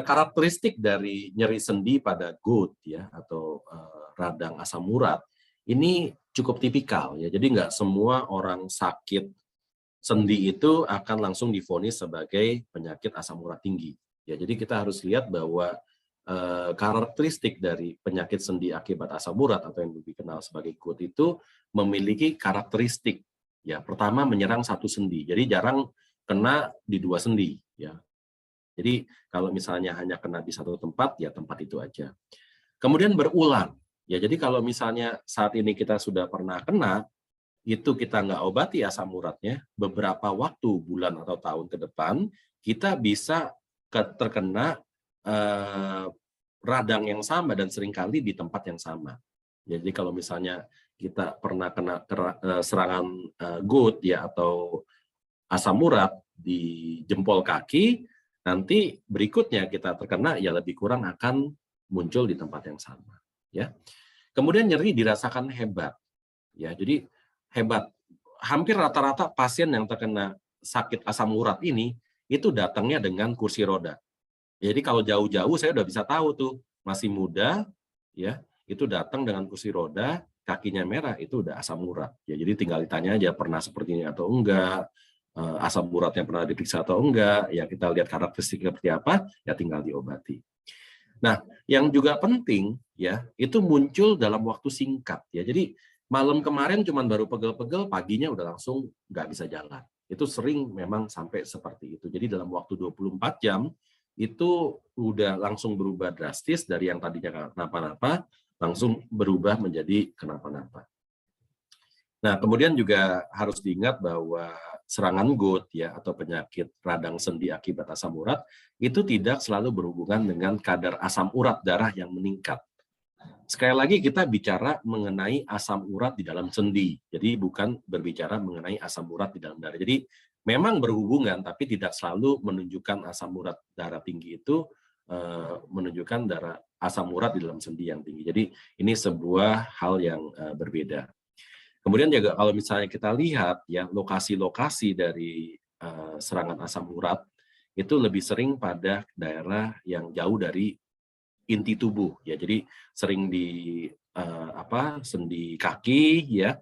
karakteristik dari nyeri sendi pada GUT ya atau radang asam urat ini cukup tipikal ya. Jadi nggak semua orang sakit sendi itu akan langsung divonis sebagai penyakit asam urat tinggi. Ya, jadi kita harus lihat bahwa karakteristik dari penyakit sendi akibat asam urat atau yang lebih dikenal sebagai GUT itu memiliki karakteristik. Ya, pertama menyerang satu sendi. Jadi jarang kena di dua sendi. Ya, jadi kalau misalnya hanya kena di satu tempat, ya tempat itu aja. Kemudian berulang. Ya, jadi kalau misalnya saat ini kita sudah pernah kena, itu kita nggak obati asam uratnya, beberapa waktu, bulan atau tahun ke depan, kita bisa terkena radang yang sama dan seringkali di tempat yang sama. Jadi kalau misalnya kita pernah kena serangan GUT ya atau asam urat di jempol kaki, nanti berikutnya kita terkena ya lebih kurang akan muncul di tempat yang sama. Ya. Kemudian nyeri dirasakan hebat. Ya, jadi hebat. Hampir rata-rata pasien yang terkena sakit asam urat ini itu datangnya dengan kursi roda. Jadi kalau jauh-jauh saya udah bisa tahu tuh, masih muda ya, itu datang dengan kursi roda, kakinya merah, itu udah asam urat. Ya jadi tinggal ditanya aja pernah seperti ini atau enggak, asam uratnya pernah diperiksa atau enggak, ya kita lihat karakteristiknya seperti apa, ya tinggal diobati. Nah, yang juga penting ya, itu muncul dalam waktu singkat ya. Jadi malam kemarin cuma baru pegel-pegel, paginya udah langsung nggak bisa jalan. Itu sering memang sampai seperti itu. Jadi dalam waktu 24 jam itu udah langsung berubah drastis dari yang tadinya kenapa-napa langsung berubah menjadi kenapa-napa. Nah, kemudian juga harus diingat bahwa serangan GUT ya atau penyakit radang sendi akibat asam urat itu tidak selalu berhubungan dengan kadar asam urat darah yang meningkat. Sekali lagi kita bicara mengenai asam urat di dalam sendi. Jadi bukan berbicara mengenai asam urat di dalam darah. Jadi memang berhubungan tapi tidak selalu menunjukkan asam urat darah tinggi itu menunjukkan darah asam urat di dalam sendi yang tinggi. Jadi ini sebuah hal yang berbeda. Kemudian juga kalau misalnya kita lihat ya lokasi-lokasi dari serangan asam urat itu lebih sering pada daerah yang jauh dari inti tubuh ya. Jadi sering di sendi kaki ya,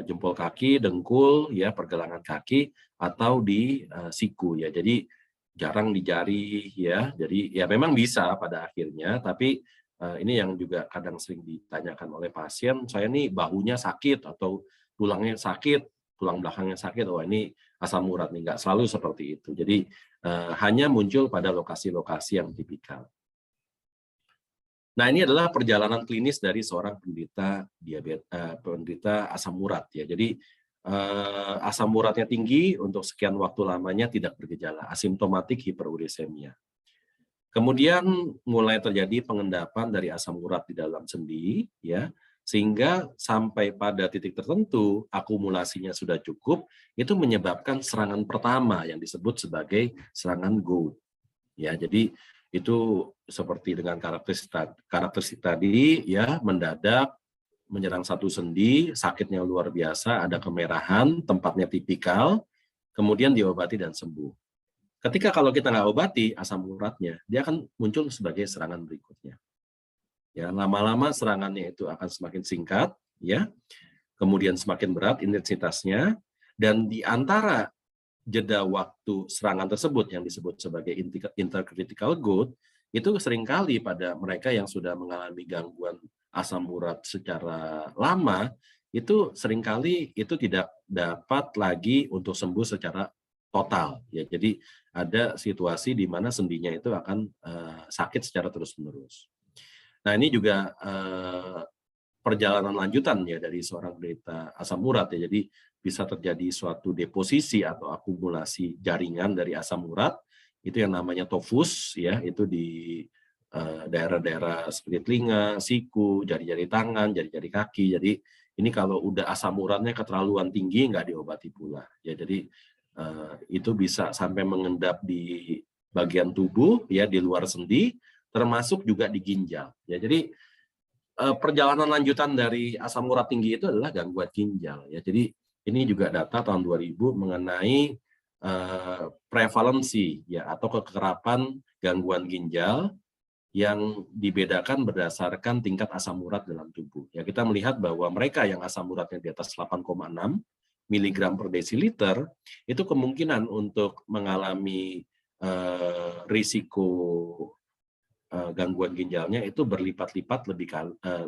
jempol kaki, dengkul ya, pergelangan kaki atau di siku ya. Jadi jarang di jari ya. Jadi ya memang bisa pada akhirnya, tapi ini yang juga kadang sering ditanyakan oleh pasien, saya nih bahunya sakit atau tulangnya sakit, tulang belakangnya sakit, oh ini asam urat nih, nggak selalu seperti itu. Jadi hanya muncul pada lokasi-lokasi yang tipikal. Nah, ini adalah perjalanan klinis dari seorang penderita penderita asam urat ya. Jadi asam uratnya tinggi untuk sekian waktu lamanya tidak bergejala, asimptomatik hiperurisemia. Kemudian mulai terjadi pengendapan dari asam urat di dalam sendi ya, sehingga sampai pada titik tertentu akumulasinya sudah cukup, itu menyebabkan serangan pertama yang disebut sebagai serangan GUT. Ya, jadi itu seperti dengan karakteristik tadi ya, mendadak menyerang satu sendi, sakitnya luar biasa, ada kemerahan, tempatnya tipikal, kemudian diobati dan sembuh. Ketika kalau kita nggak obati asam uratnya, dia akan muncul sebagai serangan berikutnya. Ya, lama-lama serangannya itu akan semakin singkat, ya. Kemudian semakin berat intensitasnya, dan di antara jeda waktu serangan tersebut yang disebut sebagai intercritical growth, itu seringkali pada mereka yang sudah mengalami gangguan asam urat secara lama, itu seringkali itu tidak dapat lagi untuk sembuh secara total. Ya, jadi ada situasi di mana sendinya itu akan sakit secara terus-menerus. Nah, ini juga perjalanan lanjutan ya dari seorang penderita asam urat ya. Jadi bisa terjadi suatu deposisi atau akumulasi jaringan dari asam urat, itu yang namanya tofus ya, itu di daerah-daerah seperti telinga, siku, jari-jari tangan, jari-jari kaki. Jadi ini kalau udah asam uratnya keterlaluan tinggi nggak diobati pula. Ya, jadi itu bisa sampai mengendap di bagian tubuh ya, di luar sendi, termasuk juga di ginjal. Ya, jadi perjalanan lanjutan dari asam urat tinggi itu adalah gangguan ginjal. Ya, jadi ini juga data tahun 2000 mengenai prevalensi ya atau kekerapan gangguan ginjal yang dibedakan berdasarkan tingkat asam urat dalam tubuh. Ya, kita melihat bahwa mereka yang asam uratnya di atas 8,6 mg per desiliter itu kemungkinan untuk mengalami risiko gangguan ginjalnya itu berlipat-lipat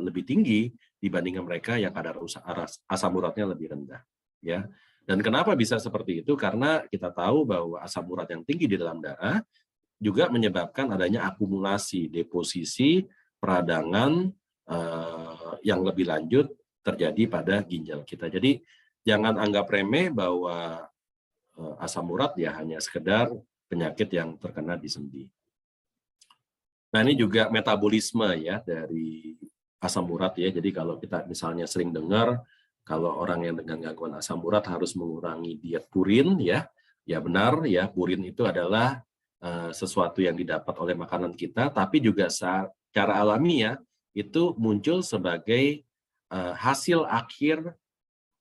lebih tinggi dibandingkan mereka yang kadar asam uratnya lebih rendah. Ya. Dan kenapa bisa seperti itu? Karena kita tahu bahwa asam urat yang tinggi di dalam darah juga menyebabkan adanya akumulasi, deposisi, peradangan yang lebih lanjut terjadi pada ginjal kita. Jadi jangan anggap remeh bahwa asam urat ya hanya sekedar penyakit yang terkena di sendi. Nah, ini juga metabolisme ya dari asam urat ya. Jadi kalau kita misalnya sering dengar kalau orang yang dengan gangguan asam urat harus mengurangi diet purin ya. Ya benar ya, purin itu adalah sesuatu yang didapat oleh makanan kita, tapi juga secara alamiah itu muncul sebagai hasil akhir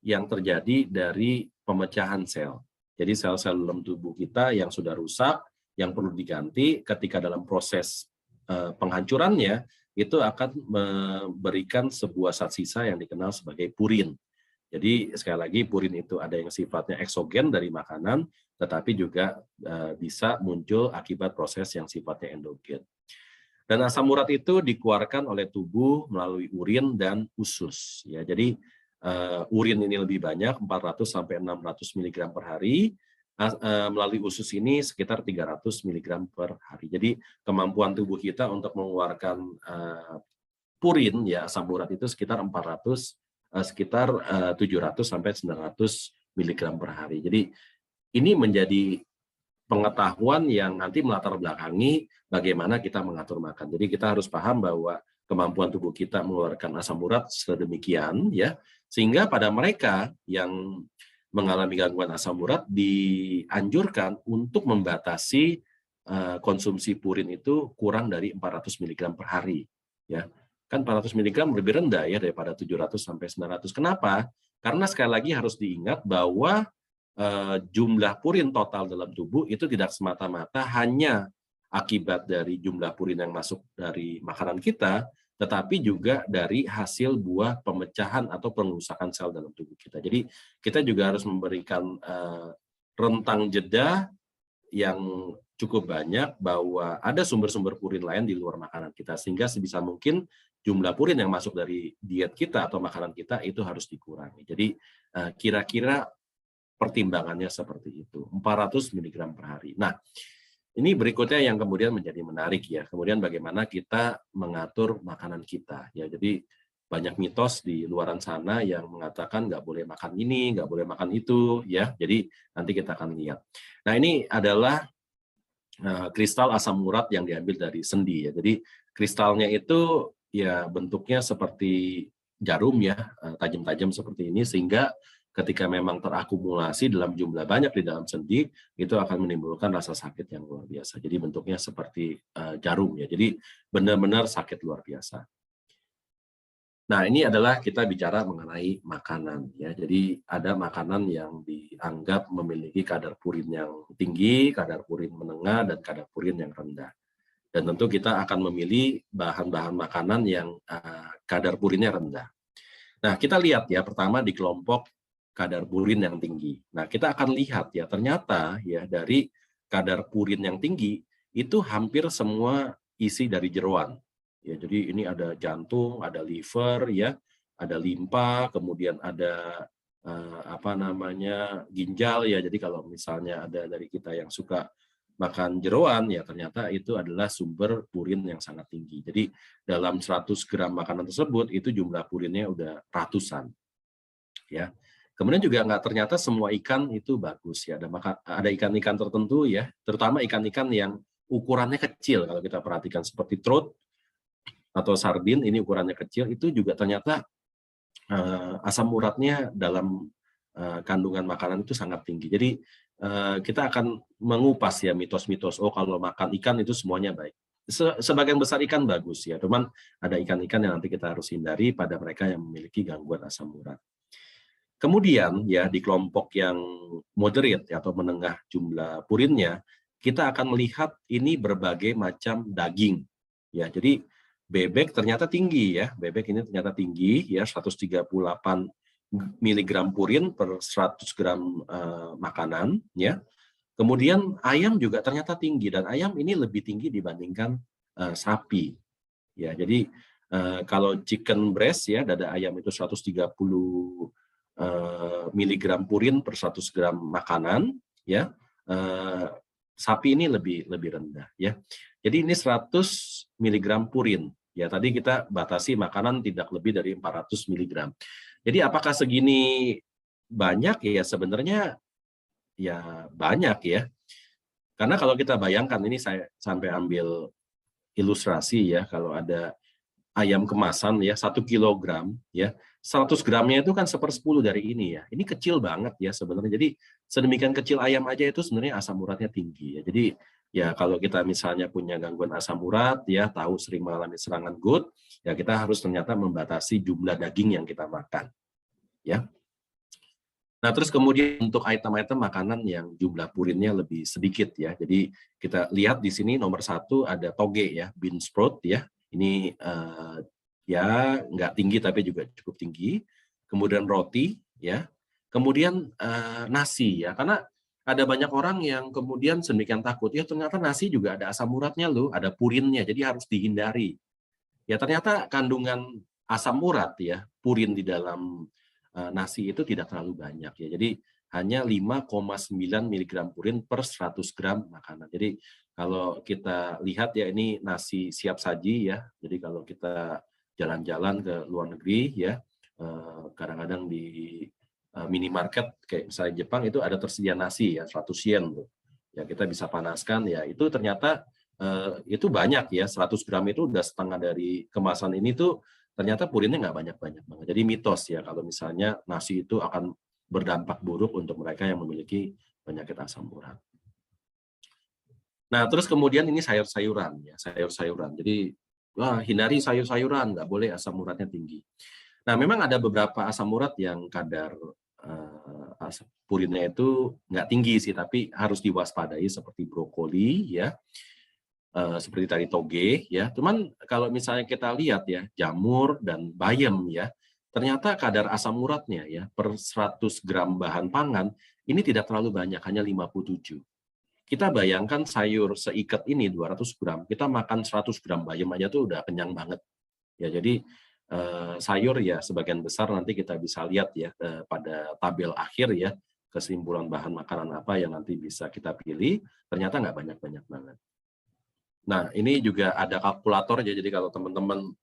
yang terjadi dari pemecahan sel. Jadi sel-sel dalam tubuh kita yang sudah rusak, yang perlu diganti, ketika dalam proses penghancurannya itu akan memberikan sebuah zat sisa yang dikenal sebagai purin. Jadi sekali lagi purin itu ada yang sifatnya eksogen dari makanan, tetapi juga bisa muncul akibat proses yang sifatnya endogen. Dan asam urat itu dikeluarkan oleh tubuh melalui urin dan usus. Ya, jadi urin ini lebih banyak 400 sampai 600 mg per hari. Melalui usus ini sekitar 300 mg per hari. Jadi kemampuan tubuh kita untuk mengeluarkan purin ya asam urat itu sekitar 700 sampai 900 mg per hari. Jadi ini menjadi pengetahuan yang nanti melatar belakangi bagaimana kita mengatur makan. Jadi kita harus paham bahwa kemampuan tubuh kita mengeluarkan asam urat sedemikian ya, sehingga pada mereka yang mengalami gangguan asam urat dianjurkan untuk membatasi konsumsi purin itu kurang dari 400 mg per hari. Ya, kan 400 mg lebih rendah ya daripada 700 sampai 900. Kenapa? Karena sekali lagi harus diingat bahwa jumlah purin total dalam tubuh itu tidak semata-mata hanya akibat dari jumlah purin yang masuk dari makanan kita, tetapi juga dari hasil buah pemecahan atau pengerusakan sel dalam tubuh kita. Jadi kita juga harus memberikan rentang jeda yang cukup banyak bahwa ada sumber-sumber purin lain di luar makanan kita, sehingga sebisa mungkin jumlah purin yang masuk dari diet kita atau makanan kita itu harus dikurangi. Jadi kira-kira pertimbangannya seperti itu, 400 mg per hari. Nah, ini berikutnya yang kemudian menjadi menarik ya. Kemudian bagaimana kita mengatur makanan kita ya. Jadi banyak mitos di luaran sana yang mengatakan nggak boleh makan ini, nggak boleh makan itu ya. Jadi nanti kita akan lihat. Nah, ini adalah kristal asam urat yang diambil dari sendi ya. Jadi kristalnya itu ya bentuknya seperti jarum ya, tajam-tajam seperti ini, sehingga ketika memang terakumulasi dalam jumlah banyak di dalam sendi, itu akan menimbulkan rasa sakit yang luar biasa. Jadi bentuknya seperti jarum ya. Jadi benar-benar sakit luar biasa. Nah, ini adalah kita bicara mengenai makanan ya. Jadi ada makanan yang dianggap memiliki kadar purin yang tinggi, kadar purin menengah, dan kadar purin yang rendah. Dan tentu kita akan memilih bahan-bahan makanan yang kadar purinnya rendah. Nah, kita lihat ya, pertama di kelompok kadar purin yang tinggi. Nah, kita akan lihat ya, ternyata ya dari kadar purin yang tinggi, itu hampir semua isi dari jeroan. Ya, jadi ini ada jantung, ada liver, ya, ada limpa, kemudian ada ginjal ya. Jadi kalau misalnya ada dari kita yang suka makan jeroan ya, ternyata itu adalah sumber purin yang sangat tinggi. Jadi dalam 100 gram makanan tersebut itu jumlah purinnya udah ratusan. Ya. Kemudian juga ternyata semua ikan itu bagus ya. Ada ikan-ikan tertentu ya, terutama ikan-ikan yang ukurannya kecil kalau kita perhatikan seperti trout atau sardin, ini ukurannya kecil, itu juga ternyata asam uratnya dalam kandungan makanan itu sangat tinggi. Jadi kita akan mengupas ya mitos-mitos, oh kalau makan ikan itu semuanya baik. Sebagian besar ikan bagus ya, cuman ada ikan-ikan yang nanti kita harus hindari pada mereka yang memiliki gangguan asam urat. Kemudian ya di kelompok yang moderate atau menengah jumlah purinnya, kita akan melihat ini berbagai macam daging. Ya, jadi bebek ternyata tinggi ya, bebek ini ternyata tinggi ya, 138 mg purin per 100 gram makanan ya. Kemudian ayam juga ternyata tinggi, dan ayam ini lebih tinggi dibandingkan sapi. Ya, jadi kalau chicken breast ya, dada ayam itu 130 miligram purin per 100 gram makanan ya. Sapi ini lebih rendah ya. Jadi ini 100 mg purin. Ya, tadi kita batasi makanan tidak lebih dari 400 mg. Jadi apakah segini banyak ya? Sebenarnya ya banyak ya. Karena kalau kita bayangkan, ini saya sampai ambil ilustrasi ya, kalau ada ayam kemasan ya 1 kilogram ya, 100 gramnya itu kan 1/10 dari ini ya. Ini kecil banget ya sebenarnya. Jadi sedemikian kecil ayam aja itu sebenarnya asam uratnya tinggi ya. Jadi ya kalau kita misalnya punya gangguan asam urat ya, tahu sering mengalami serangan GOUT, ya kita harus ternyata membatasi jumlah daging yang kita makan. Ya. Nah, terus kemudian untuk item-item makanan yang jumlah purinnya lebih sedikit ya. Jadi kita lihat di sini nomor 1 ada toge ya, bean sprout ya. Ini ya nggak tinggi tapi juga cukup tinggi. Kemudian roti ya. Kemudian nasi ya, karena ada banyak orang yang kemudian sedemikian takut, ya ternyata nasi juga ada asam uratnya loh, ada purinnya, jadi harus dihindari. Ya ternyata kandungan asam urat ya, purin di dalam nasi itu tidak terlalu banyak ya. Jadi hanya 5,9 mg purin per 100 gram makanan. Jadi kalau kita lihat ya, ini nasi siap saji ya. Jadi kalau kita jalan-jalan ke luar negeri ya, kadang-kadang di minimarket kayak misalnya Jepang itu ada tersedia nasi ya 100 yen tuh. Ya kita bisa panaskan ya, itu ternyata itu banyak ya, 100 gram itu udah setengah dari kemasan ini tuh ternyata purinnya nggak banyak-banyak banget. Jadi mitos ya kalau misalnya nasi itu akan berdampak buruk untuk mereka yang memiliki penyakit asam urat. Nah, terus kemudian ini sayur-sayuran ya, sayur-sayuran. Jadi hindari sayur-sayuran, nggak boleh asam uratnya tinggi. Nah, memang ada beberapa asam urat yang kadar purinnya itu nggak tinggi sih, tapi harus diwaspadai seperti brokoli ya, seperti tadi toge ya. Cuman kalau misalnya kita lihat ya, jamur dan bayam ya, ternyata kadar asam uratnya ya per 100 gram bahan pangan ini tidak terlalu banyak, hanya 57. Kita bayangkan sayur seikat ini 200 gram, kita makan 100 gram bayam aja tuh udah kenyang banget. Ya, jadi sayur ya sebagian besar nanti kita bisa lihat ya pada tabel akhir ya, kesimpulan bahan makanan apa yang nanti bisa kita pilih, ternyata nggak banyak-banyak banget. Nah, ini juga ada kalkulator ya, jadi kalau teman-teman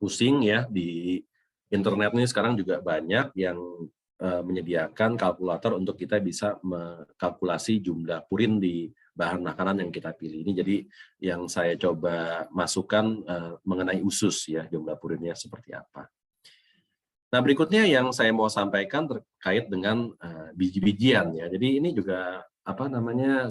pusing ya, di internet ini sekarang juga banyak yang menyediakan kalkulator untuk kita bisa mengkalkulasi jumlah purin di bahan makanan yang kita pilih. Ini jadi yang saya coba masukkan mengenai usus ya, jumlah purinnya seperti apa. Nah, berikutnya yang saya mau sampaikan terkait dengan biji-bijian ya. Jadi ini juga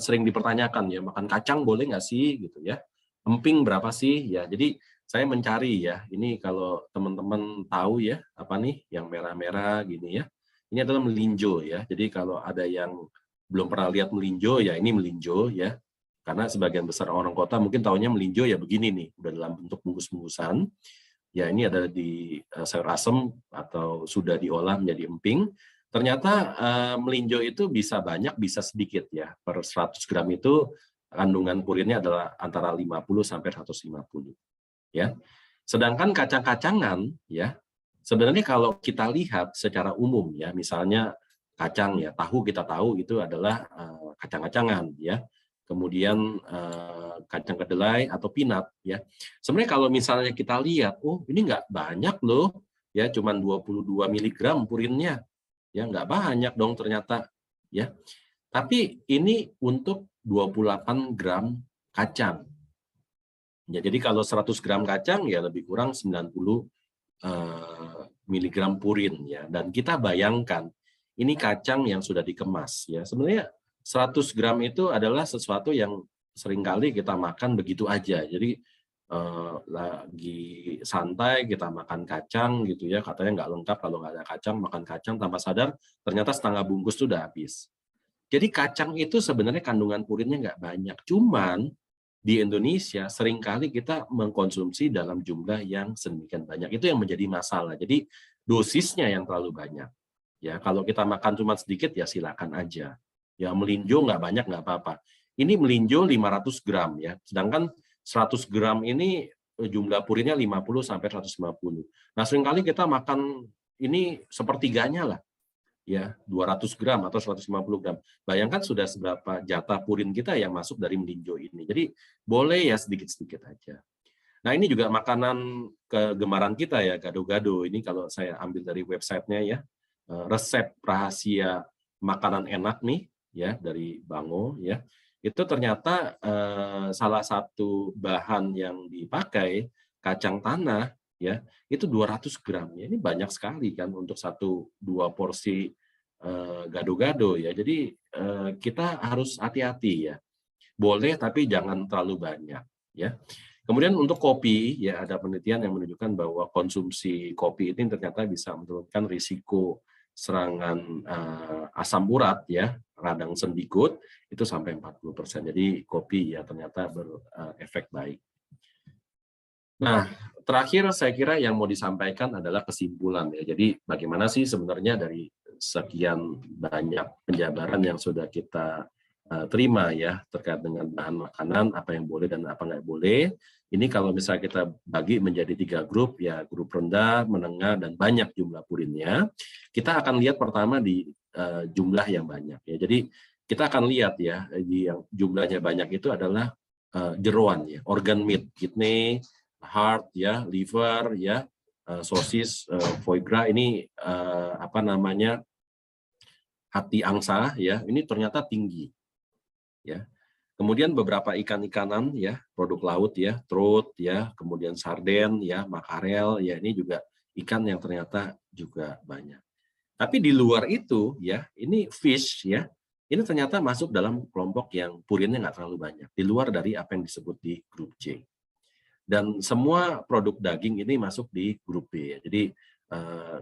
sering dipertanyakan ya, makan kacang boleh nggak sih gitu ya, emping berapa sih ya. Jadi saya mencari ya, ini kalau teman-teman tahu ya, apa nih yang merah-merah gini ya, ini adalah melinjo ya. Jadi kalau ada yang belum pernah lihat melinjo ya, ini melinjo ya. Karena sebagian besar orang kota mungkin taunya melinjo ya begini nih, udah dalam bentuk bungkus-bungkusan. Ya ini ada di sayur asem atau sudah diolah menjadi emping. Ternyata melinjo itu bisa banyak, bisa sedikit ya. Per 100 gram itu kandungan purinnya adalah antara 50 sampai 150 ya. Sedangkan kacang-kacangan ya, sebenarnya kalau kita lihat secara umum ya, misalnya kacang ya, tahu kita tahu itu adalah kacang-kacangan ya. Kemudian kacang kedelai atau peanut ya. Sebenarnya kalau misalnya kita lihat, oh ini nggak banyak loh ya, cuman 22 mg purinnya. Ya nggak banyak dong ternyata ya. Tapi ini untuk 28 gram kacang. Ya, jadi kalau 100 gram kacang ya lebih kurang 90 miligram purin ya. Dan kita bayangkan ini kacang yang sudah dikemas ya. Sebenarnya 100 gram itu adalah sesuatu yang seringkali kita makan begitu aja. Jadi lagi santai kita makan kacang gitu ya, katanya nggak lengkap kalau nggak ada kacang, makan kacang tanpa sadar ternyata setengah bungkus sudah habis. Jadi kacang itu sebenarnya kandungan purinnya nggak banyak, cuman di Indonesia seringkali kita mengkonsumsi dalam jumlah yang sedemikian banyak. Itu yang menjadi masalah. Jadi dosisnya yang terlalu banyak. Ya, kalau kita makan cuma sedikit ya silakan aja. Ya melinjo nggak banyak nggak apa-apa. Ini melinjo 500 gram ya. Sedangkan 100 gram ini jumlah purinnya 50 sampai 150. Nah, seringkali kita makan ini sepertiganya lah. Ya, 200 gram atau 150 gram. Bayangkan sudah seberapa jatah purin kita yang masuk dari melinjo ini. Jadi boleh ya sedikit-sedikit aja. Nah, ini juga makanan kegemaran kita ya, gado-gado. Ini kalau saya ambil dari websitenya ya, resep rahasia makanan enak nih ya dari Bango ya. Itu ternyata salah satu bahan yang dipakai kacang tanah ya, itu 200 gram. Ya, ini banyak sekali kan untuk 1-2 porsi gado-gado ya. Jadi kita harus hati-hati ya. Boleh tapi jangan terlalu banyak ya. Kemudian untuk kopi ya, ada penelitian yang menunjukkan bahwa konsumsi kopi ini ternyata bisa menurunkan risiko serangan asam urat ya, radang sendikut itu sampai 40%. Jadi kopi ya ternyata berefek baik. Nah, terakhir saya kira yang mau disampaikan adalah kesimpulan ya. Jadi bagaimana sih sebenarnya dari sekian banyak penjabaran yang sudah kita terima ya terkait dengan bahan makanan, apa yang boleh dan apa nggak boleh. Ini kalau misalnya kita bagi menjadi 3 grup ya, grup rendah, menengah, dan banyak jumlah purinnya, kita akan lihat pertama di jumlah yang banyak ya. Jadi kita akan lihat ya, yang jumlahnya banyak itu adalah jeroan ya, organ meat, kidney, heart ya, liver ya, sosis, foie gras, ini apa namanya, hati angsa ya, ini ternyata tinggi ya. Kemudian beberapa ikan-ikanan ya, produk laut ya, trout ya, kemudian sarden ya, makarel ya, ini juga ikan yang ternyata juga banyak. Tapi di luar itu ya, ini fish ya, ini ternyata masuk dalam kelompok yang purinnya nggak terlalu banyak, di luar dari apa yang disebut di grup C. Dan semua produk daging ini masuk di grup B. Jadi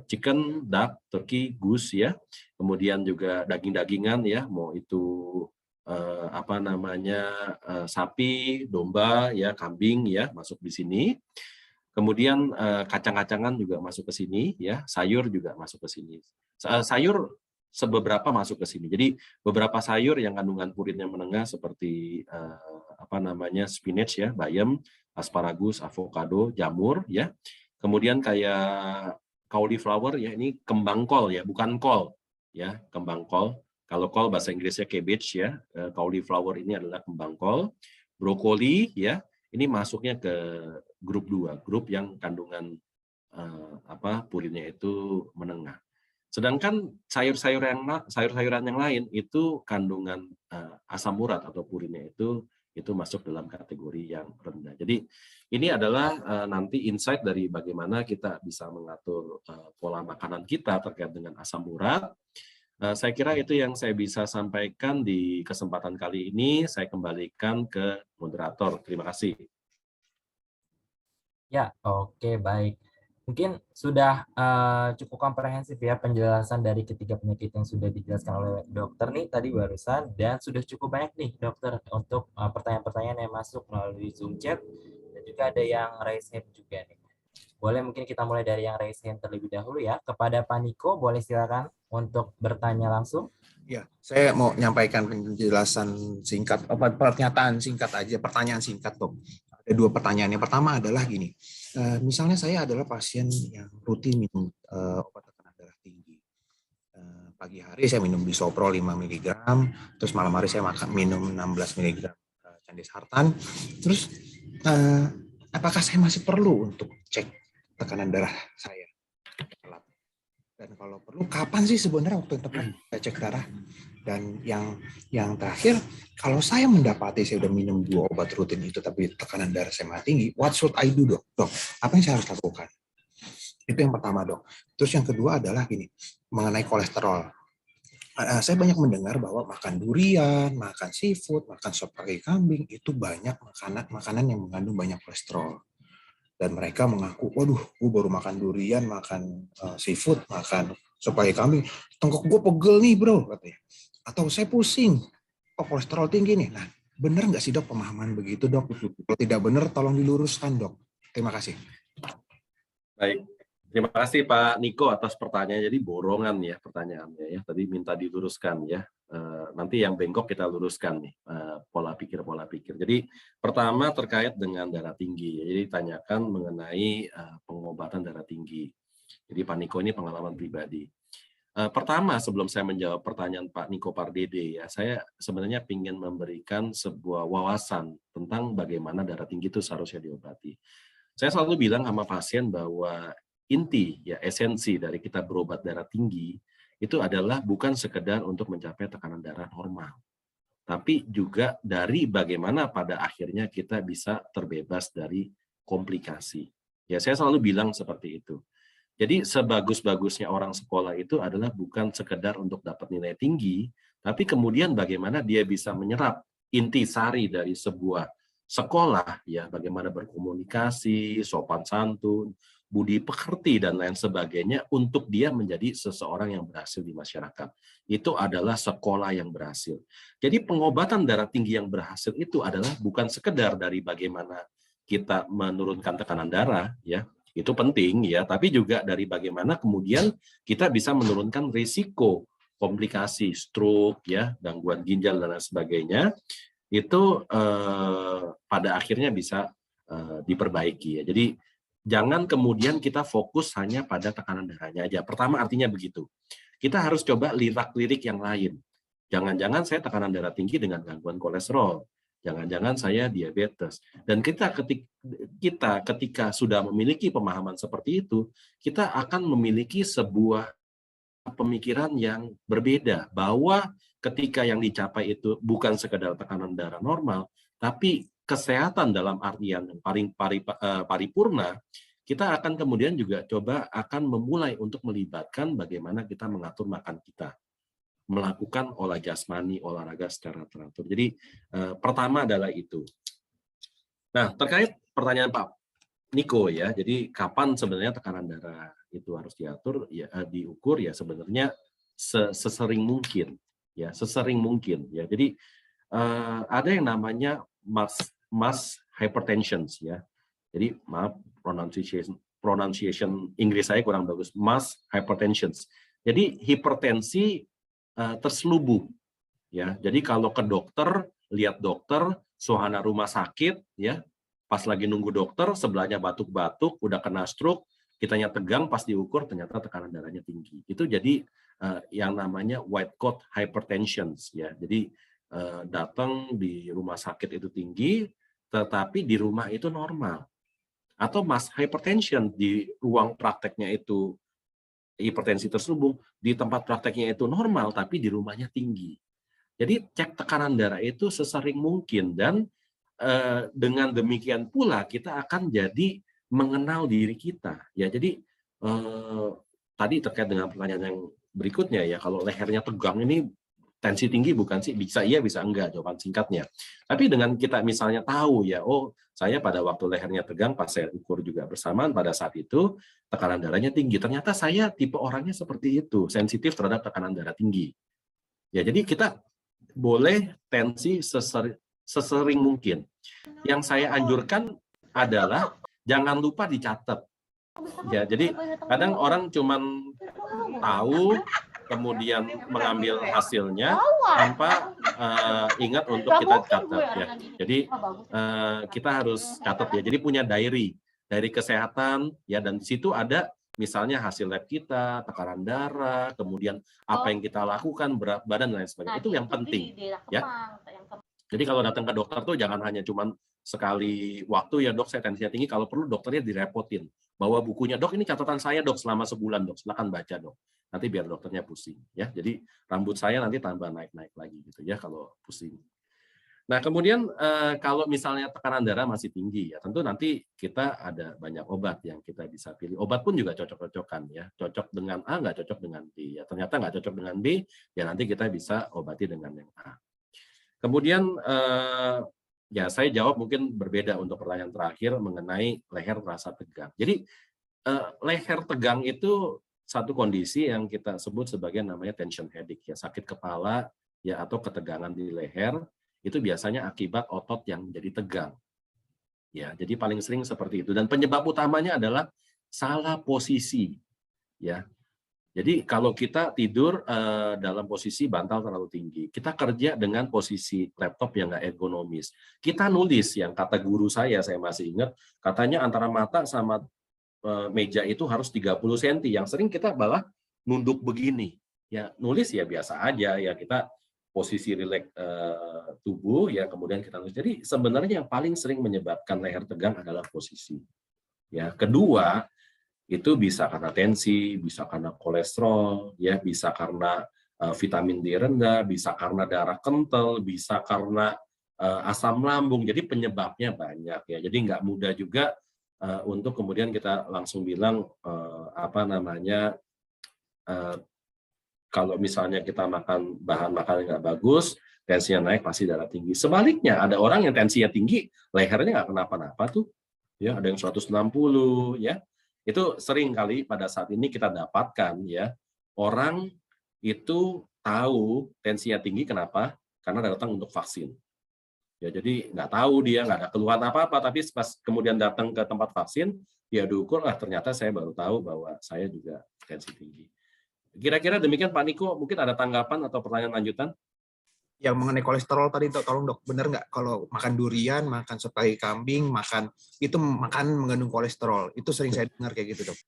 chicken, duck, turkey, goose ya. Kemudian juga daging-dagingan ya, mau itu apa namanya sapi, domba ya, kambing ya, masuk di sini. Kemudian kacang-kacangan juga masuk ke sini ya, sayur juga masuk ke sini. Sayur sebeberapa masuk ke sini. Jadi beberapa sayur yang kandungan purinnya menengah seperti apa namanya spinach ya, bayam, asparagus, avocado, jamur ya. Kemudian kayak cauliflower ya, ini kembang kol ya, bukan kol ya, kembang kol. Kalau kol bahasa Inggrisnya cabbage ya, cauliflower ini adalah kembang kol. Brokoli ya, ini masuknya ke grup 2, grup yang kandungan apa purinnya itu menengah. Sedangkan sayur-sayuran yang lain itu kandungan asam urat atau purinnya itu masuk dalam kategori yang rendah. Jadi ini adalah nanti insight dari bagaimana kita bisa mengatur pola makanan kita terkait dengan asam urat. Saya kira itu yang saya bisa sampaikan di kesempatan kali ini. Saya kembalikan ke moderator. Terima kasih. Ya, oke, baik. Mungkin sudah cukup komprehensif ya penjelasan dari ketiga penyakit yang sudah dijelaskan oleh dokter nih tadi barusan, dan sudah cukup banyak nih dokter untuk pertanyaan-pertanyaan yang masuk melalui Zoom chat, dan juga ada yang raise hand juga nih. Boleh mungkin kita mulai dari yang raise hand terlebih dahulu ya. Kepada Pak Niko, boleh silakan untuk bertanya langsung. Ya, saya mau menyampaikan penjelasan singkat, pernyataan singkat aja, pertanyaan singkat, Dok. Ada 2 pertanyaan. Yang pertama adalah gini, misalnya saya adalah pasien yang rutin minum obat tekanan darah tinggi. Pagi hari saya minum bisoprol 5 mg, terus malam hari saya minum 16 mg candesartan. Terus apakah saya masih perlu untuk cek tekanan darah saya? Dan kalau perlu, kapan sih sebenarnya waktu yang tepat saya cek darah? Dan yang terakhir, kalau saya mendapati saya udah minum 2 obat rutin itu tapi tekanan darah saya masih tinggi, what should I do, Dok? Dok, apa yang saya harus lakukan? Itu yang pertama, Dok. Terus yang kedua adalah gini, mengenai kolesterol. Saya banyak mendengar bahwa makan durian, makan seafood, makan sop kaki kambing, itu banyak makanan yang mengandung banyak kolesterol. Dan mereka mengaku, waduh, gue baru makan durian, makan seafood, makan sop kaki kambing, tenggok gue pegel nih bro, katanya. Atau saya pusing, kolesterol tinggi nih. Nah, benar nggak sih, Dok, pemahaman begitu, Dok? Kalau tidak benar, tolong diluruskan, Dok. Terima kasih. Baik, terima kasih Pak Niko atas pertanyaan. Jadi borongan ya pertanyaannya ya. Tadi minta diluruskan ya. Nanti yang bengkok kita luruskan nih pola pikir. Jadi pertama terkait dengan darah tinggi. Jadi tanyakan mengenai pengobatan darah tinggi. Jadi Pak Niko ini pengalaman pribadi. Pertama sebelum saya menjawab pertanyaan Pak Niko Pardede ya, saya sebenarnya ingin memberikan sebuah wawasan tentang bagaimana darah tinggi itu seharusnya diobati. Saya selalu bilang sama pasien bahwa inti ya esensi dari kita berobat darah tinggi itu adalah bukan sekedar untuk mencapai tekanan darah normal, tapi juga dari bagaimana pada akhirnya kita bisa terbebas dari komplikasi. Ya, saya selalu bilang seperti itu. Jadi sebagus-bagusnya orang sekolah itu adalah bukan sekedar untuk dapat nilai tinggi, tapi kemudian bagaimana dia bisa menyerap intisari dari sebuah sekolah, ya bagaimana berkomunikasi, sopan santun, budi pekerti, dan lain sebagainya untuk dia menjadi seseorang yang berhasil di masyarakat. Itu adalah sekolah yang berhasil. Jadi pengobatan darah tinggi yang berhasil itu adalah bukan sekedar dari bagaimana kita menurunkan tekanan darah, ya, itu penting ya, tapi juga dari bagaimana kemudian kita bisa menurunkan risiko komplikasi stroke ya, gangguan ginjal dan lain sebagainya, itu pada akhirnya bisa diperbaiki ya. Jadi jangan kemudian kita fokus hanya pada tekanan darahnya aja. Pertama artinya begitu. Kita harus coba lirik-lirik yang lain. Jangan-jangan saya tekanan darah tinggi dengan gangguan kolesterol. Jangan-jangan saya diabetes. Dan kita ketika sudah memiliki pemahaman seperti itu, kita akan memiliki sebuah pemikiran yang berbeda, bahwa ketika yang dicapai itu bukan sekedar tekanan darah normal, tapi kesehatan dalam artian yang paling paripurna, kita akan kemudian juga coba akan memulai untuk melibatkan bagaimana kita mengatur makan kita, melakukan olah jasmani, olahraga secara teratur. Jadi pertama adalah itu. Nah, terkait pertanyaan Pak Niko ya, jadi kapan sebenarnya tekanan darah itu harus diatur, ya diukur ya sebenarnya sesering mungkin, ya sesering mungkin ya. Jadi ada yang namanya mass hypertension ya. Jadi maaf pronunciation Inggris saya kurang bagus, mass hypertension. Jadi hipertensi terselubung ya. Jadi kalau ke dokter, lihat dokter, suasana rumah sakit ya, pas lagi nunggu dokter sebelahnya batuk-batuk, udah kena stroke, kitanya tegang, pas diukur ternyata tekanan darahnya tinggi. Itu jadi yang namanya white coat hypertension ya. Jadi datang di rumah sakit itu tinggi, tetapi di rumah itu normal. Atau mass hypertension, di ruang prakteknya itu hipertensi terselubung, di tempat prakteknya itu normal, tapi di rumahnya tinggi. Jadi cek tekanan darah itu sesering mungkin, dan dengan demikian pula kita akan jadi mengenal diri kita. Ya, jadi tadi terkait dengan pertanyaan yang berikutnya ya, kalau lehernya tegang ini tensi tinggi bukan sih? Bisa iya, bisa enggak, jawaban singkatnya. Tapi dengan kita misalnya tahu ya, oh saya pada waktu lehernya tegang, pas saya ukur juga bersamaan pada saat itu tekanan darahnya tinggi. Ternyata saya tipe orangnya seperti itu, sensitif terhadap tekanan darah tinggi. Ya, jadi kita boleh tensi sesering mungkin. Yang saya anjurkan adalah jangan lupa dicatat. Ya, jadi kadang orang cuman tahu kemudian mengambil hasilnya tanpa ingat untuk kita catat ya. Jadi kita harus catat ya. Jadi punya diary kesehatan ya, dan di situ ada misalnya hasil lab kita, tekanan darah, kemudian apa yang kita lakukan, berat badan dan lain sebagainya. Itu yang penting ya. Jadi kalau datang ke dokter tuh jangan hanya cuman sekali waktu ya, dok saya tensinya tinggi, kalau perlu dokternya direpotin. Bawa bukunya, dok ini catatan saya dok selama sebulan dok, silakan baca dok. Nanti biar dokternya pusing ya. Jadi rambut saya nanti tambah naik-naik lagi gitu ya kalau pusing. Nah kemudian kalau misalnya tekanan darah masih tinggi ya, tentu nanti kita ada banyak obat yang kita bisa pilih. Obat pun juga cocok-cocokan ya, cocok dengan A nggak cocok dengan B ya. Ternyata nggak cocok dengan B ya, nanti kita bisa obati dengan yang A. Kemudian ya saya jawab mungkin berbeda untuk pertanyaan terakhir mengenai leher terasa tegang. Jadi leher tegang itu satu kondisi yang kita sebut sebagai namanya tension headache ya, sakit kepala ya atau ketegangan di leher. Itu biasanya akibat otot yang menjadi tegang. Ya, jadi paling sering seperti itu, dan penyebab utamanya adalah salah posisi. Ya. Jadi kalau kita tidur dalam posisi bantal terlalu tinggi, kita kerja dengan posisi laptop yang nggak ergonomis. Kita nulis yang kata guru saya masih ingat, katanya antara mata sama meja itu harus 30 cm. Yang sering kita malah nunduk begini. Ya, nulis ya biasa aja ya, kita posisi rileks tubuh ya, kemudian kita nulis. Jadi sebenarnya yang paling sering menyebabkan leher tegang adalah posisi. Ya, kedua itu bisa karena tensi, bisa karena kolesterol, ya, bisa karena vitamin D rendah, bisa karena darah kental, bisa karena asam lambung. Jadi penyebabnya banyak ya. Jadi nggak mudah juga untuk kemudian kita langsung bilang kalau misalnya kita makan bahan makanan yang nggak bagus, tensinya naik, pasti darah tinggi. Sebaliknya, ada orang yang tensinya tinggi, lehernya nggak kenapa-napa tuh. Ya, ada yang 160, ya. Itu sering kali pada saat ini kita dapatkan, ya. Orang itu tahu tensinya tinggi, kenapa? Karena datang untuk vaksin. Ya, jadi nggak tahu dia, nggak ada keluhan apa-apa, tapi pas kemudian datang ke tempat vaksin, dia diukur, ternyata saya baru tahu bahwa saya juga tensi tinggi. Kira-kira demikian Pak Niko, mungkin ada tanggapan atau pertanyaan lanjutan? Yang mengenai kolesterol tadi, tolong dok, benar nggak kalau makan durian, makan soto kambing, makan mengandung kolesterol? Itu sering saya dengar kayak gitu dok.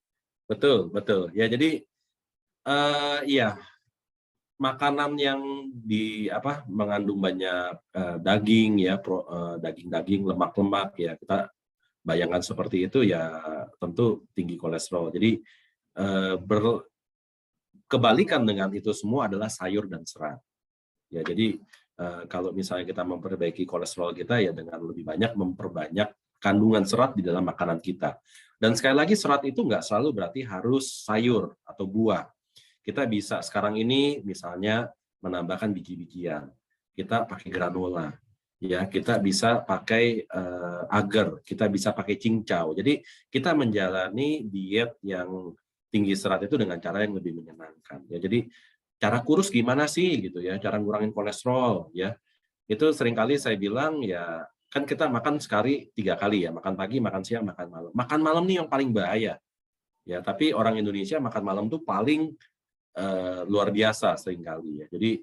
Betul, betul. Ya jadi iya, makanan yang mengandung banyak daging ya, daging-daging, lemak-lemak ya, kita bayangkan seperti itu ya, tentu tinggi kolesterol. Jadi kebalikan dengan itu semua adalah sayur dan serat. Ya, jadi kalau misalnya kita memperbaiki kolesterol kita ya dengan lebih banyak memperbanyak kandungan serat di dalam makanan kita. Dan sekali lagi serat itu nggak selalu berarti harus sayur atau buah. Kita bisa sekarang ini misalnya menambahkan biji-bijian. Kita pakai granola. Ya, kita bisa pakai agar, kita bisa pakai cincau. Jadi kita menjalani diet yang tinggi serat itu dengan cara yang lebih menyenangkan. Ya, jadi cara kurus gimana sih gitu ya, cara ngurangin kolesterol ya. Itu seringkali saya bilang ya, kan kita makan sekali 3 kali ya, makan pagi, makan siang, makan malam. Makan malam nih yang paling bahaya. Ya, tapi orang Indonesia makan malam tuh paling luar biasa seringkali ya. Jadi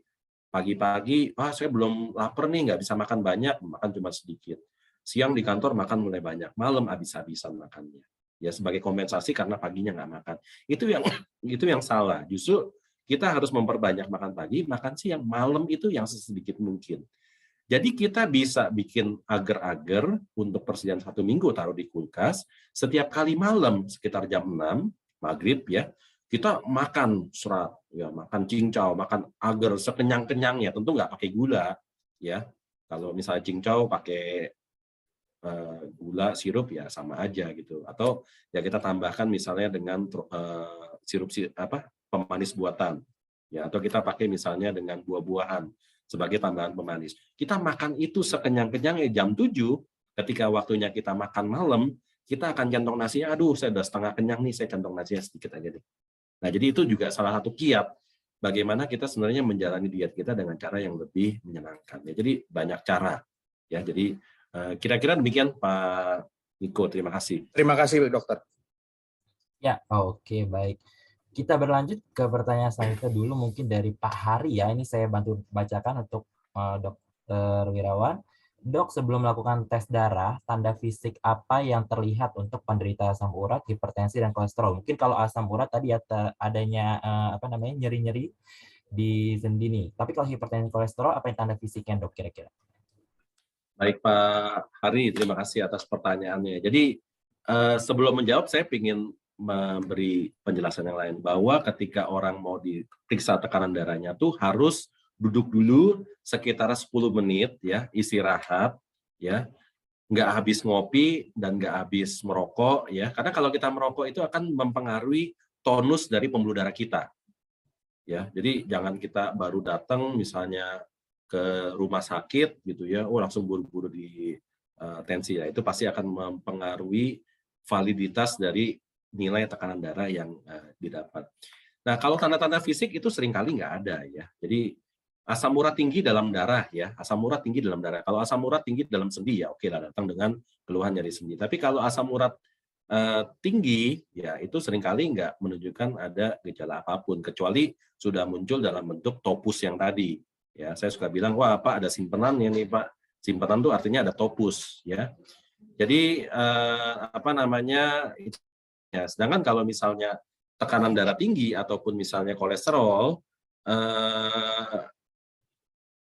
pagi-pagi, saya belum lapar nih, nggak bisa makan banyak, makan cuma sedikit. Siang di kantor makan mulai banyak, malam habis-habisan makannya. Ya sebagai kompensasi karena paginya nggak makan. Itu yang salah. Justru kita harus memperbanyak makan pagi, makan siang, malam itu yang sedikit mungkin. Jadi kita bisa bikin agar-agar untuk persediaan 1 minggu taruh di kulkas. Setiap kali malam sekitar jam 6 maghrib ya, kita makan serat, ya makan cincau, makan agar sekenyang-kenyangnya. Tentu nggak pakai gula, ya. Kalau misalnya cincau pakai gula sirup ya sama aja gitu, atau ya kita tambahkan misalnya dengan sirup pemanis buatan ya, atau kita pakai misalnya dengan buah-buahan sebagai tambahan pemanis. Kita makan itu sekenyang-kenyangnya jam 7, ketika waktunya kita makan malam, kita akan centong nasinya, aduh saya udah setengah kenyang nih, saya centong nasinya sedikit aja deh. Nah jadi itu juga salah satu kiat bagaimana kita sebenarnya menjalani diet kita dengan cara yang lebih menyenangkan ya. Jadi banyak cara Ya, jadi kira-kira demikian Pak Niko. Terima kasih. Terima kasih dokter. Ya, oke, baik. Kita berlanjut ke pertanyaan selanjutnya dulu, mungkin dari Pak Hari ya. Ini saya bantu bacakan untuk Dokter Wirawan. Dok, sebelum melakukan tes darah, tanda fisik apa yang terlihat untuk penderita asam urat, hipertensi, dan kolesterol? Mungkin kalau asam urat tadi adanya nyeri-nyeri di sendi nih. Tapi kalau hipertensi kolesterol, apa yang tanda fisiknya, Dok, kira-kira? Baik Pak Hari, terima kasih atas pertanyaannya. Jadi sebelum menjawab, saya ingin memberi penjelasan yang lain bahwa ketika orang mau diperiksa tekanan darahnya tuh harus duduk dulu sekitar 10 menit ya, istirahat ya, nggak habis ngopi dan nggak habis merokok ya, karena kalau kita merokok itu akan mempengaruhi tonus dari pembuluh darah kita ya. Jadi jangan kita baru datang misalnya ke rumah sakit gitu ya, langsung buru-buru di tensi ya, itu pasti akan mempengaruhi validitas dari nilai tekanan darah yang didapat. Nah, kalau tanda-tanda fisik itu seringkali nggak ada ya. Jadi asam urat tinggi dalam darah ya, asam urat tinggi dalam darah. Kalau asam urat tinggi dalam sendi ya oke lah, datang dengan keluhan nyeri sendi. Tapi kalau asam urat tinggi ya itu seringkali nggak menunjukkan ada gejala apapun kecuali sudah muncul dalam bentuk topus yang tadi. Ya, saya suka bilang, wah Pak ada simpenannya nih Pak. Simpanan itu artinya ada topus ya. Jadi ya, sedangkan kalau misalnya tekanan darah tinggi ataupun misalnya kolesterol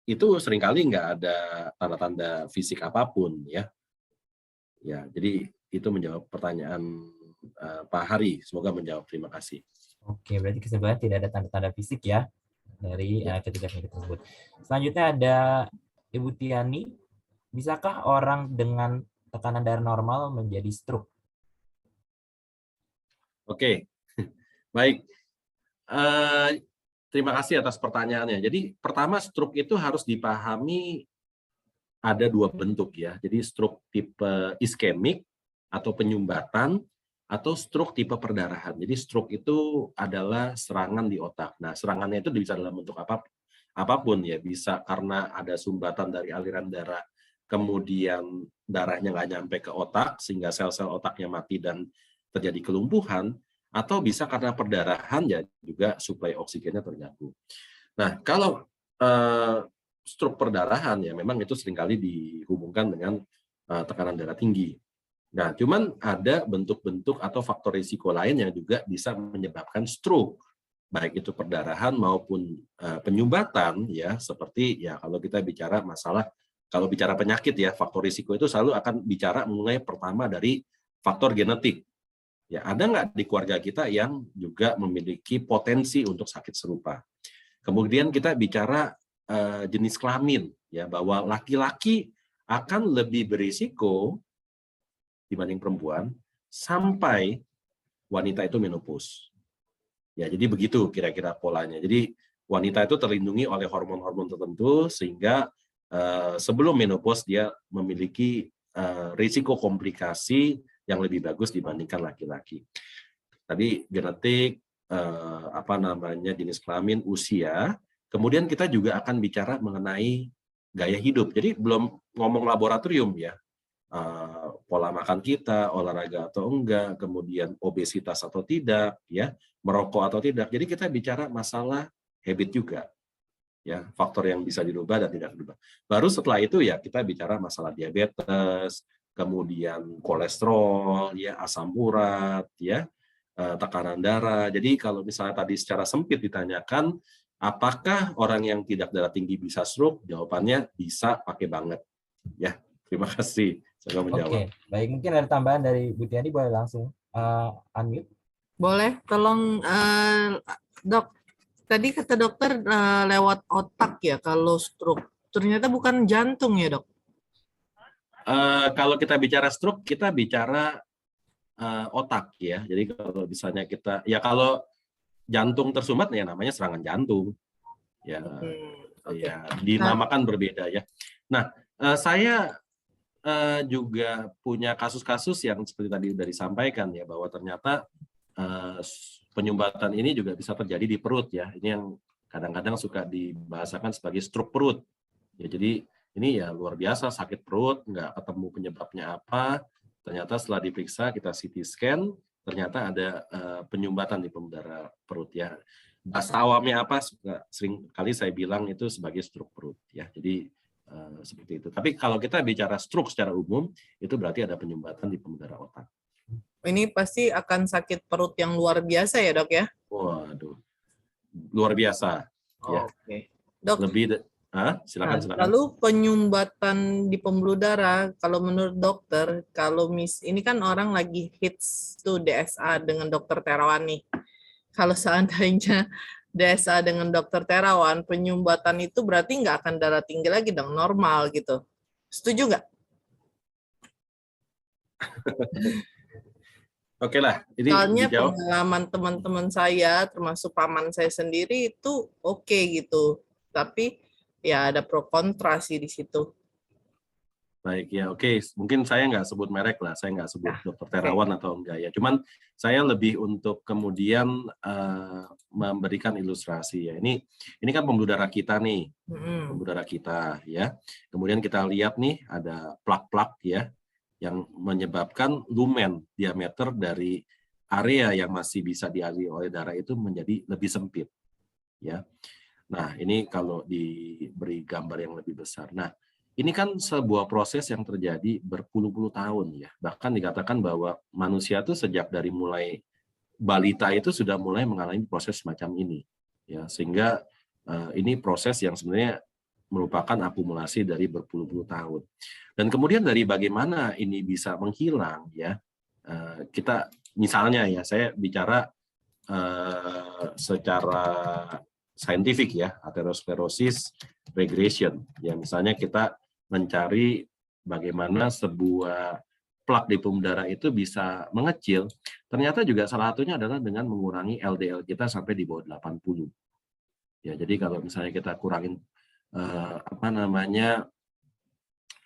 itu seringkali nggak ada tanda-tanda fisik apapun ya. Ya, jadi itu menjawab pertanyaan Pak Hari. Semoga menjawab. Terima kasih. Oke, berarti kesimpulannya tidak ada tanda-tanda fisik ya dari ketiga penyakit tersebut. Selanjutnya ada Ibu Tiani. Bisakah orang dengan tekanan darah normal menjadi stroke? Oke, baik. Terima kasih atas pertanyaannya. Jadi pertama stroke itu harus dipahami ada dua bentuk ya. Jadi stroke tipe iskemik atau penyumbatan atau stroke tipe perdarahan. Jadi stroke itu adalah serangan di otak. Nah, serangannya itu bisa dalam bentuk apapun ya. Bisa karena ada sumbatan dari aliran darah, kemudian darahnya nggak nyampe ke otak sehingga sel-sel otaknya mati dan terjadi kelumpuhan, atau bisa karena perdarahan ya juga suplai oksigennya terganggu. Nah, kalau stroke perdarahan ya memang itu seringkali dihubungkan dengan tekanan darah tinggi. Nah, cuman ada bentuk-bentuk atau faktor risiko lain yang juga bisa menyebabkan stroke, baik itu perdarahan maupun penyumbatan ya, seperti ya kalau kita bicara masalah, kalau bicara penyakit ya, faktor risiko itu selalu akan bicara mulai pertama dari faktor genetik. Ya, ada nggak di keluarga kita yang juga memiliki potensi untuk sakit serupa. Kemudian kita bicara jenis kelamin, ya, bahwa laki-laki akan lebih berisiko dibanding perempuan sampai wanita itu menopause. Ya, jadi begitu kira-kira polanya. Jadi wanita itu terlindungi oleh hormon-hormon tertentu sehingga sebelum menopause dia memiliki risiko komplikasi yang lebih bagus dibandingkan laki-laki. Tadi genetik, jenis kelamin, usia. Kemudian kita juga akan bicara mengenai gaya hidup. Jadi belum ngomong laboratorium ya. Pola makan kita, olahraga atau enggak, kemudian obesitas atau tidak, ya, merokok atau tidak. Jadi kita bicara masalah habit juga, ya, faktor yang bisa dirubah dan tidak dirubah. Baru setelah itu ya kita bicara masalah diabetes, kemudian kolesterol, ya, asam urat, ya, tekanan darah. Jadi kalau misalnya tadi secara sempit ditanyakan, apakah orang yang tidak darah tinggi bisa stroke? Jawabannya bisa, pakai banget, ya. Terima kasih. Oke, baik. Mungkin ada tambahan dari Bu Tiani, boleh langsung unmute. Boleh, tolong dok. Tadi kata dokter lewat otak ya kalau stroke. Ternyata bukan jantung ya dok? Kalau kita bicara stroke, kita bicara otak ya. Jadi kalau misalnya kita, ya kalau jantung tersumbat ya namanya serangan jantung. Ya, ya dinamakan berbeda ya. Nah, saya juga punya kasus-kasus yang seperti tadi sudah disampaikan ya, bahwa ternyata penyumbatan ini juga bisa terjadi di perut ya. Ini yang kadang-kadang suka dibahasakan sebagai stroke perut. Ya, jadi ini ya luar biasa, sakit perut, nggak ketemu penyebabnya apa. Ternyata setelah diperiksa, kita CT scan, ternyata ada penyumbatan di pembuluh perut ya. Bahasa awamnya apa? Sering kali saya bilang itu sebagai stroke perut ya. Jadi seperti itu. Tapi kalau kita bicara stroke secara umum, itu berarti ada penyumbatan di pembuluh otak. Ini pasti akan sakit perut yang luar biasa ya, Dok ya? Waduh, luar biasa. Ya. Oke. Dok, silakan. lalu penyumbatan di pembuluh darah, kalau menurut dokter, kalau ini kan orang lagi hits tuh DSA dengan dokter Terawan nih. Kalau seandainya DSA dengan dokter Terawan, penyumbatan itu berarti nggak akan darah tinggi lagi dong, normal gitu. Setuju nggak? Oke lah, ini Soalnya dijawab. pengalaman teman-teman saya, termasuk paman saya sendiri itu oke gitu. Tapi ya ada pro kontra sih di situ. Baik ya, oke. Mungkin saya nggak sebut merek lah, saya nggak sebut dokter Terawan atau enggak ya. Cuman saya lebih untuk kemudian memberikan ilustrasi ya. Ini kan pembuluh darah kita nih, pembuluh darah kita ya. Kemudian kita lihat nih ada plak-plak ya, yang menyebabkan lumen diameter dari area yang masih bisa dialiri oleh darah itu menjadi lebih sempit ya. Nah, ini kalau diberi gambar yang lebih besar. Nah, ini kan sebuah proses yang terjadi berpuluh-puluh tahun ya. Bahkan dikatakan bahwa manusia itu sejak dari mulai balita itu sudah mulai mengalami proses semacam ini ya. Sehingga ini proses yang sebenarnya merupakan akumulasi dari berpuluh-puluh tahun. Dan kemudian dari bagaimana ini bisa menghilang ya, kita misalnya ya, saya bicara secara saintifik ya, atherosclerosis regression ya, misalnya kita mencari bagaimana sebuah plak di pembuluh darah itu bisa mengecil, ternyata juga salah satunya adalah dengan mengurangi LDL kita sampai di bawah 80 ya. Jadi kalau misalnya kita kurangin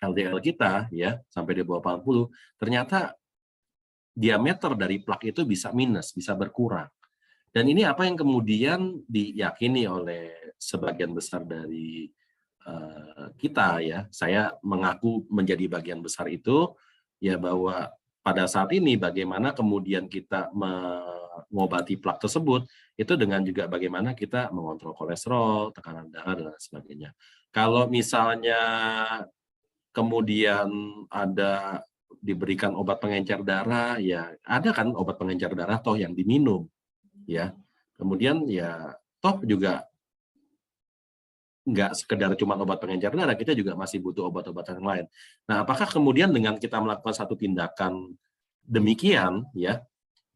LDL kita ya sampai di bawah 80, ternyata diameter dari plak itu bisa minus, bisa berkurang. Dan ini apa yang kemudian diyakini oleh sebagian besar dari kita ya. Saya mengaku menjadi bagian besar itu ya, bahwa pada saat ini bagaimana kemudian kita mengobati plak tersebut itu dengan juga bagaimana kita mengontrol kolesterol, tekanan darah dan sebagainya. Kalau misalnya kemudian ada diberikan obat pengencer darah, ya ada kan obat pengencer darah toh yang diminum, ya. Kemudian ya toh juga nggak sekedar cuma obat pengencer darah, kita juga masih butuh obat-obatan yang lain. Nah, apakah kemudian dengan kita melakukan satu tindakan demikian, ya,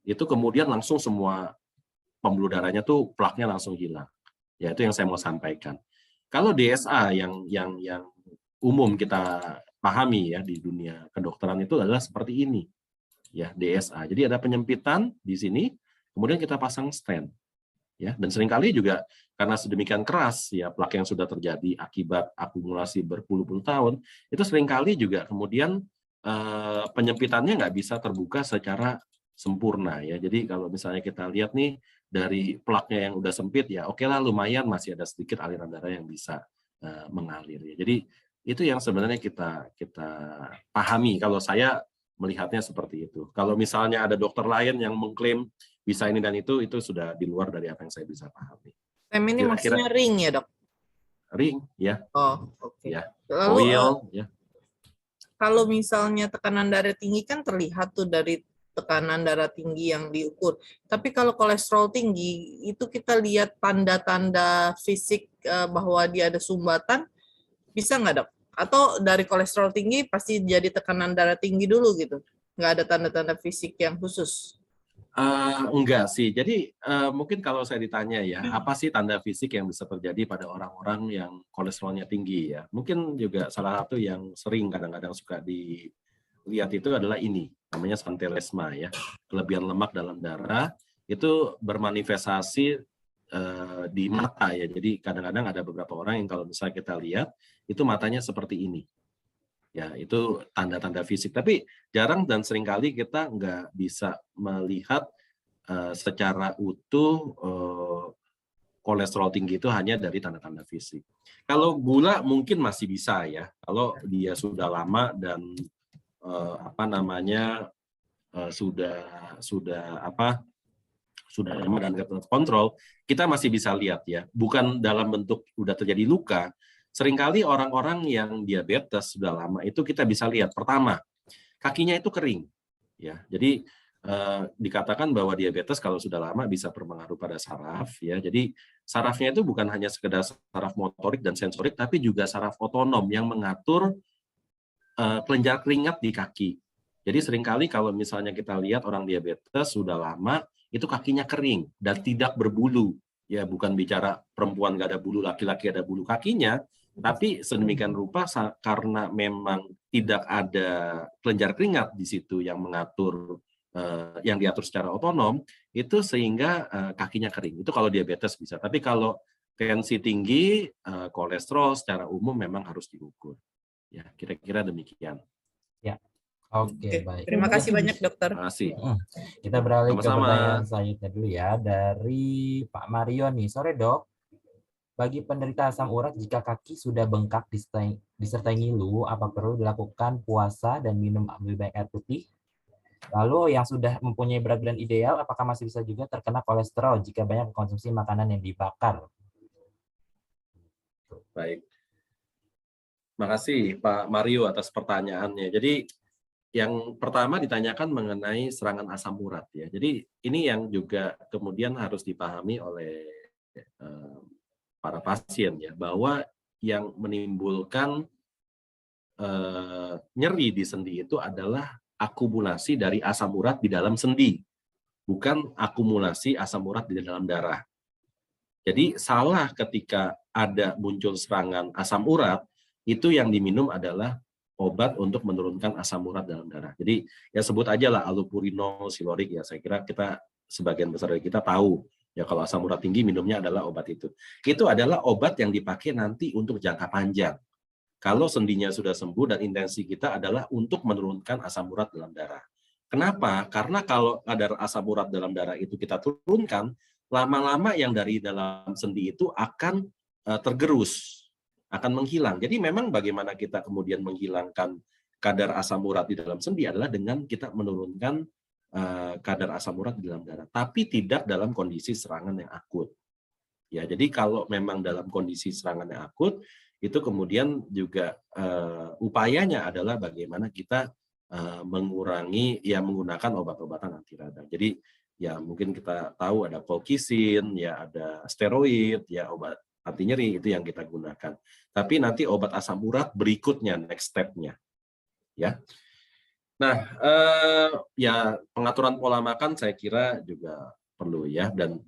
itu kemudian langsung semua pembuluh darahnya tuh plaknya langsung hilang? Ya itu yang saya mau sampaikan. Kalau DSA yang umum kita pahami ya di dunia kedokteran itu adalah seperti ini ya, DSA. Jadi ada penyempitan di sini, kemudian kita pasang stent ya, dan seringkali juga karena sedemikian keras ya plak yang sudah terjadi akibat akumulasi berpuluh-puluh tahun, itu seringkali juga kemudian penyempitannya nggak bisa terbuka secara sempurna ya. Jadi kalau misalnya kita lihat nih dari plaknya yang udah sempit ya, oke lah, lumayan masih ada sedikit aliran darah yang bisa mengalir ya. Jadi itu yang sebenarnya kita pahami. Kalau saya melihatnya seperti itu. Kalau misalnya ada dokter lain yang mengklaim bisa ini dan itu sudah di luar dari apa yang saya bisa pahami. Ini maksudnya ring ya, Dok? Ring ya. Oh, oke. Ya. Lalu oil ya. Kalau misalnya tekanan darah tinggi kan terlihat tuh dari tekanan darah tinggi yang diukur. Tapi kalau kolesterol tinggi itu kita lihat tanda-tanda fisik bahwa dia ada sumbatan, bisa nggak, Dok? Atau dari kolesterol tinggi pasti jadi tekanan darah tinggi dulu gitu? Nggak ada tanda-tanda fisik yang khusus? Enggak sih. Jadi mungkin kalau saya ditanya ya, apa sih tanda fisik yang bisa terjadi pada orang-orang yang kolesterolnya tinggi ya? Mungkin juga salah satu yang sering kadang-kadang suka dilihat itu adalah ini, namanya santelesma ya, kelebihan lemak dalam darah itu bermanifestasi di mata ya. Jadi kadang-kadang ada beberapa orang yang kalau misalnya kita lihat itu matanya seperti ini. Ya, itu tanda-tanda fisik. Tapi jarang dan seringkali kita nggak bisa melihat secara utuh kolesterol tinggi itu hanya dari tanda-tanda fisik. Kalau gula mungkin masih bisa ya, kalau dia sudah lama dan sudah lama dan terkontrol, kita masih bisa lihat ya, bukan dalam bentuk udah terjadi luka. Seringkali orang-orang yang diabetes sudah lama itu kita bisa lihat, pertama, kakinya itu kering. Ya, jadi dikatakan bahwa diabetes kalau sudah lama bisa berpengaruh pada saraf. Ya, jadi sarafnya itu bukan hanya sekedar saraf motorik dan sensorik, tapi juga saraf otonom yang mengatur kelenjar keringat di kaki. Jadi seringkali kalau misalnya kita lihat orang diabetes sudah lama, itu kakinya kering dan tidak berbulu. Ya, bukan bicara perempuan nggak ada bulu, laki-laki ada bulu kakinya, tapi sedemikian rupa karena memang tidak ada kelenjar keringat di situ yang mengatur, yang diatur secara otonom, itu sehingga kakinya kering. Itu kalau diabetes bisa. Tapi kalau tensi tinggi, kolesterol secara umum memang harus diukur. Ya, kira-kira demikian. Ya, oke, baik. Terima kasih banyak, dokter. Terima kasih. Kita beralih ke Sama-sama. pertanyaan selanjutnya dulu ya, dari Pak Mario nih. Sore dok, bagi penderita asam urat jika kaki sudah bengkak disertai ngilu, apa perlu dilakukan puasa dan minum lebih banyak air putih? Lalu yang sudah mempunyai berat badan ideal, apakah masih bisa juga terkena kolesterol jika banyak mengkonsumsi makanan yang dibakar? Baik. Makasih Pak Mario atas pertanyaannya. Jadi yang pertama ditanyakan mengenai serangan asam urat ya. Jadi ini yang juga kemudian harus dipahami oleh para pasien ya, bahwa yang menimbulkan nyeri di sendi itu adalah akumulasi dari asam urat di dalam sendi, bukan akumulasi asam urat di dalam darah. Jadi salah ketika ada muncul serangan asam urat, itu yang diminum adalah obat untuk menurunkan asam urat dalam darah. Jadi ya sebut aja lah allopurinol, silorik ya. Saya kira kita sebagian besar dari kita tahu ya, kalau asam urat tinggi minumnya adalah obat itu. Itu adalah obat yang dipakai nanti untuk jangka panjang. Kalau sendinya sudah sembuh dan intensi kita adalah untuk menurunkan asam urat dalam darah. Kenapa? Karena kalau kadar asam urat dalam darah itu kita turunkan, lama-lama yang dari dalam sendi itu akan tergerus, akan menghilang. Jadi memang bagaimana kita kemudian menghilangkan kadar asam urat di dalam sendi adalah dengan kita menurunkan kadar asam urat di dalam darah, tapi tidak dalam kondisi serangan yang akut. Ya, jadi kalau memang dalam kondisi serangan yang akut, itu kemudian juga upayanya adalah bagaimana kita mengurangi ya menggunakan obat-obatan anti radang. Jadi ya mungkin kita tahu ada colchicine, ya ada steroid, ya obat anti nyeri itu yang kita gunakan. Tapi nanti obat asam urat berikutnya, next step-nya. Ya. Nah, ya pengaturan pola makan saya kira juga perlu ya. Dan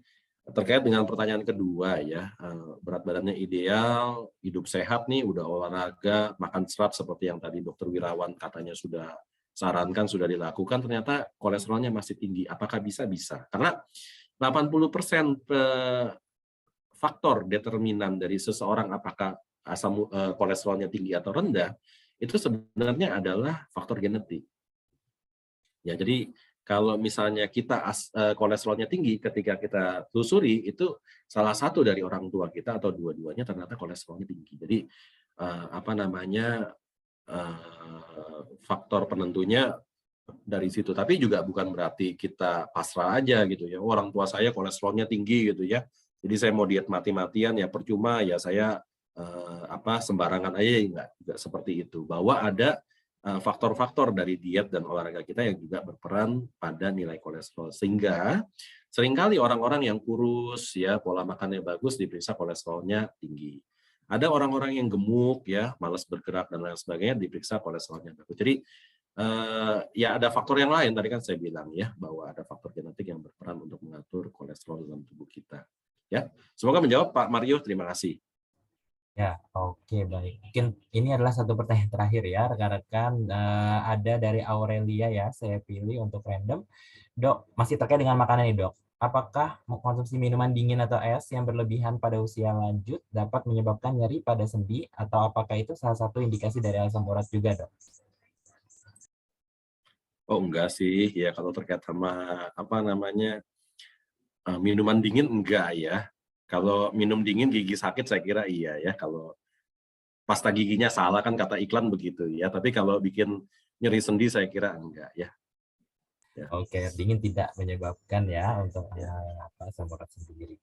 terkait dengan pertanyaan kedua ya, berat badannya ideal, hidup sehat nih, udah olahraga, makan serat seperti yang tadi Dokter Wirawan katanya sudah sarankan, sudah dilakukan, ternyata kolesterolnya masih tinggi. Apakah bisa? Bisa. Karena 80% faktor determinan dari seseorang apakah asam kolesterolnya tinggi atau rendah, itu sebenarnya adalah faktor genetik. Ya, jadi kalau misalnya kita kolesterolnya tinggi, ketika kita telusuri itu salah satu dari orang tua kita atau dua-duanya ternyata kolesterolnya tinggi. Jadi faktor penentunya dari situ. Tapi juga bukan berarti kita pasrah aja gitu ya. Orang tua saya kolesterolnya tinggi gitu ya. Jadi saya mau diet mati-matian ya percuma ya, saya sembarangan aja, enggak seperti itu. Bahwa ada faktor-faktor dari diet dan olahraga kita yang juga berperan pada nilai kolesterol, sehingga seringkali orang-orang yang kurus ya, pola makannya bagus, diperiksa kolesterolnya tinggi. Ada orang-orang yang gemuk ya, malas bergerak dan lain sebagainya, diperiksa kolesterolnya bagus. Jadi ya ada faktor yang lain, tadi kan saya bilang ya, bahwa ada faktor genetik yang berperan untuk mengatur kolesterol dalam tubuh kita. Ya, semoga menjawab Pak Mario, terima kasih. Ya, oke, baik. Mungkin ini adalah satu pertanyaan terakhir ya, rekan-rekan. Ada dari Aurelia ya, saya pilih untuk random. Dok, masih terkait dengan makanan nih dok. Apakah mengkonsumsi minuman dingin atau es yang berlebihan pada usia lanjut dapat menyebabkan nyeri pada sendi, atau apakah itu salah satu indikasi dari asam urat juga dok? Oh enggak sih, ya kalau terkait sama minuman dingin enggak ya. Kalau minum dingin gigi sakit saya kira iya ya. Kalau pasta giginya salah kan kata iklan begitu ya. Tapi kalau bikin nyeri sendi saya kira enggak ya. Oke, dingin tidak menyebabkan ya untuk asam urat sendiri.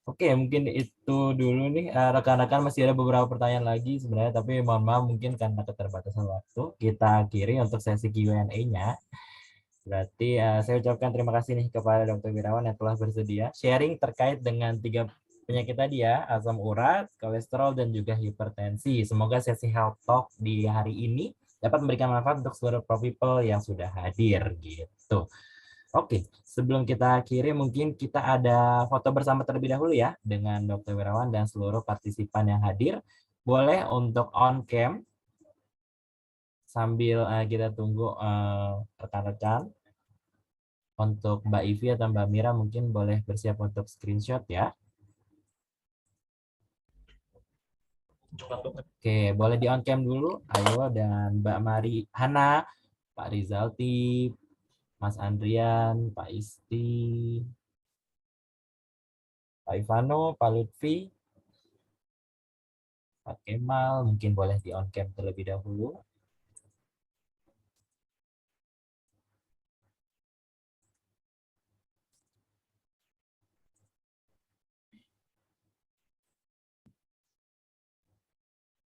Oke, mungkin itu dulu nih rekan-rekan, masih ada beberapa pertanyaan lagi sebenarnya, tapi mohon maaf mungkin karena keterbatasan waktu kita akhiri untuk sesi Q&A-nya. Berarti saya ucapkan terima kasih nih kepada Dr. Wirawan yang telah bersedia sharing terkait dengan 3 penyakit tadi ya, asam urat, kolesterol, dan juga hipertensi. Semoga sesi Health Talk di hari ini dapat memberikan manfaat untuk seluruh pro people yang sudah hadir gitu. Oke, sebelum kita akhiri mungkin kita ada foto bersama terlebih dahulu ya dengan Dr. Wirawan dan seluruh partisipan yang hadir. Boleh untuk on cam sambil kita tunggu rekan-rekan. Untuk Mbak Ivi atau Mbak Mira mungkin boleh bersiap untuk screenshot ya. Oke, boleh di on cam dulu. Ayo, dan Mbak Mari Hana, Pak Rizalti, Mas Andrian, Pak Isti, Pak Ivano, Pak Lutfi, Pak Kemal, mungkin boleh di on cam terlebih dahulu.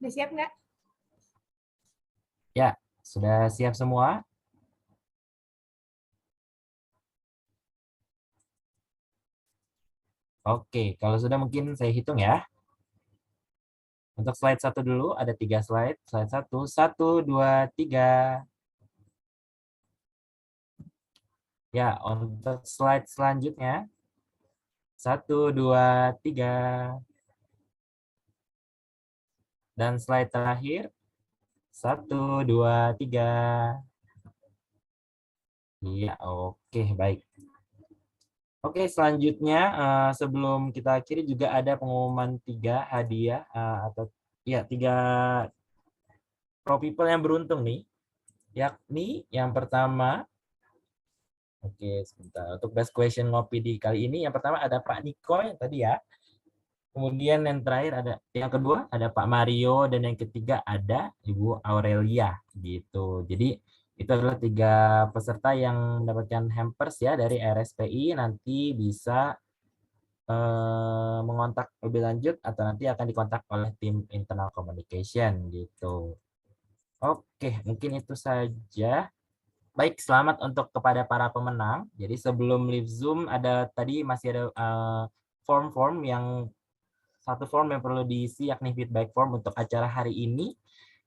Udah siap nggak? Ya, sudah siap semua? Oke, kalau sudah mungkin saya hitung ya. Untuk slide 1 dulu, ada 3 slide. Slide 1, 1, 2, 3. Ya, untuk slide selanjutnya, 1, 2, 3. Dan slide terakhir, 1, 2, 3. Iya, oke, baik. Oke, selanjutnya sebelum kita akhiri juga ada pengumuman 3 hadiah atau ya 3 pro people yang beruntung nih. Yakni yang pertama, oke sebentar, untuk best question ngopi di kali ini yang pertama ada Pak Niko yang tadi ya. Kemudian yang terakhir ada, yang kedua ada Pak Mario, dan yang ketiga ada Ibu Aurelia gitu. Jadi itu adalah 3 peserta yang mendapatkan hampers ya dari RSPI. Nanti bisa mengontak lebih lanjut atau nanti akan dikontak oleh tim internal communication gitu. Oke, mungkin itu saja. Baik, selamat untuk kepada para pemenang. Jadi sebelum live Zoom ada tadi masih ada form-form yang satu form yang perlu diisi, yakni feedback form untuk acara hari ini.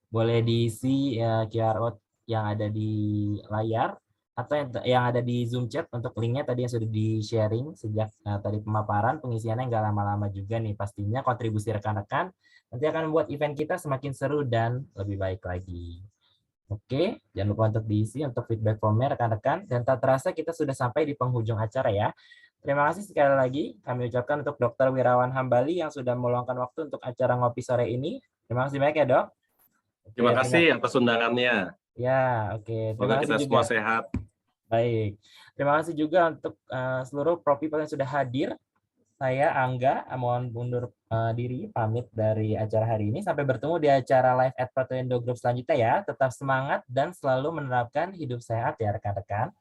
Boleh diisi QR code yang ada di layar atau yang ada di Zoom chat. Untuk linknya tadi yang sudah di-sharing sejak tadi pemaparan. Pengisiannya nggak lama-lama juga nih, pastinya kontribusi rekan-rekan nanti akan membuat event kita semakin seru dan lebih baik lagi. Oke, jangan lupa untuk diisi untuk feedback formnya rekan-rekan. Dan tak terasa kita sudah sampai di penghujung acara ya. Terima kasih sekali lagi kami ucapkan untuk Dr. Wirawan Hambali yang sudah meluangkan waktu untuk acara ngopi sore ini. Terima kasih banyak ya, Dok. Terima kasih atas undangannya. Ya, oke. Terima Semoga kasih kita juga. semua sehat. Baik. Terima kasih juga untuk seluruh pro people yang sudah hadir. Saya Angga, mohon mundur diri, pamit dari acara hari ini. Sampai bertemu di acara live at Protoindo Group selanjutnya ya. Tetap semangat dan selalu menerapkan hidup sehat ya rekan-rekan.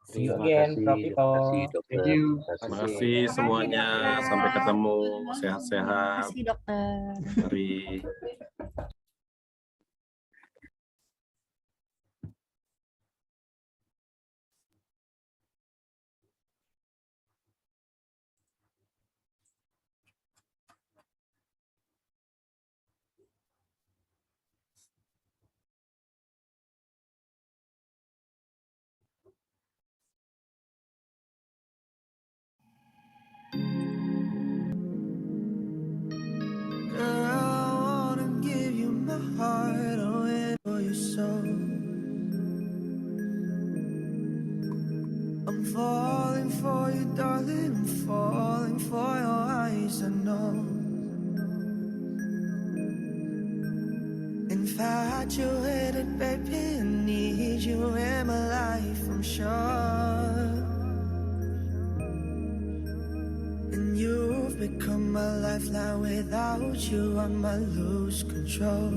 See you again, pro people. Thank you. Terima kasih semuanya. Sampai ketemu. Sehat-sehat. Terima kasih, Dokter. Mari. I'm falling for you, darling. I'm falling for your eyes, I know. Infatuated, baby, I need you in my life, I'm sure. And you've become my fly without you, I might lose control.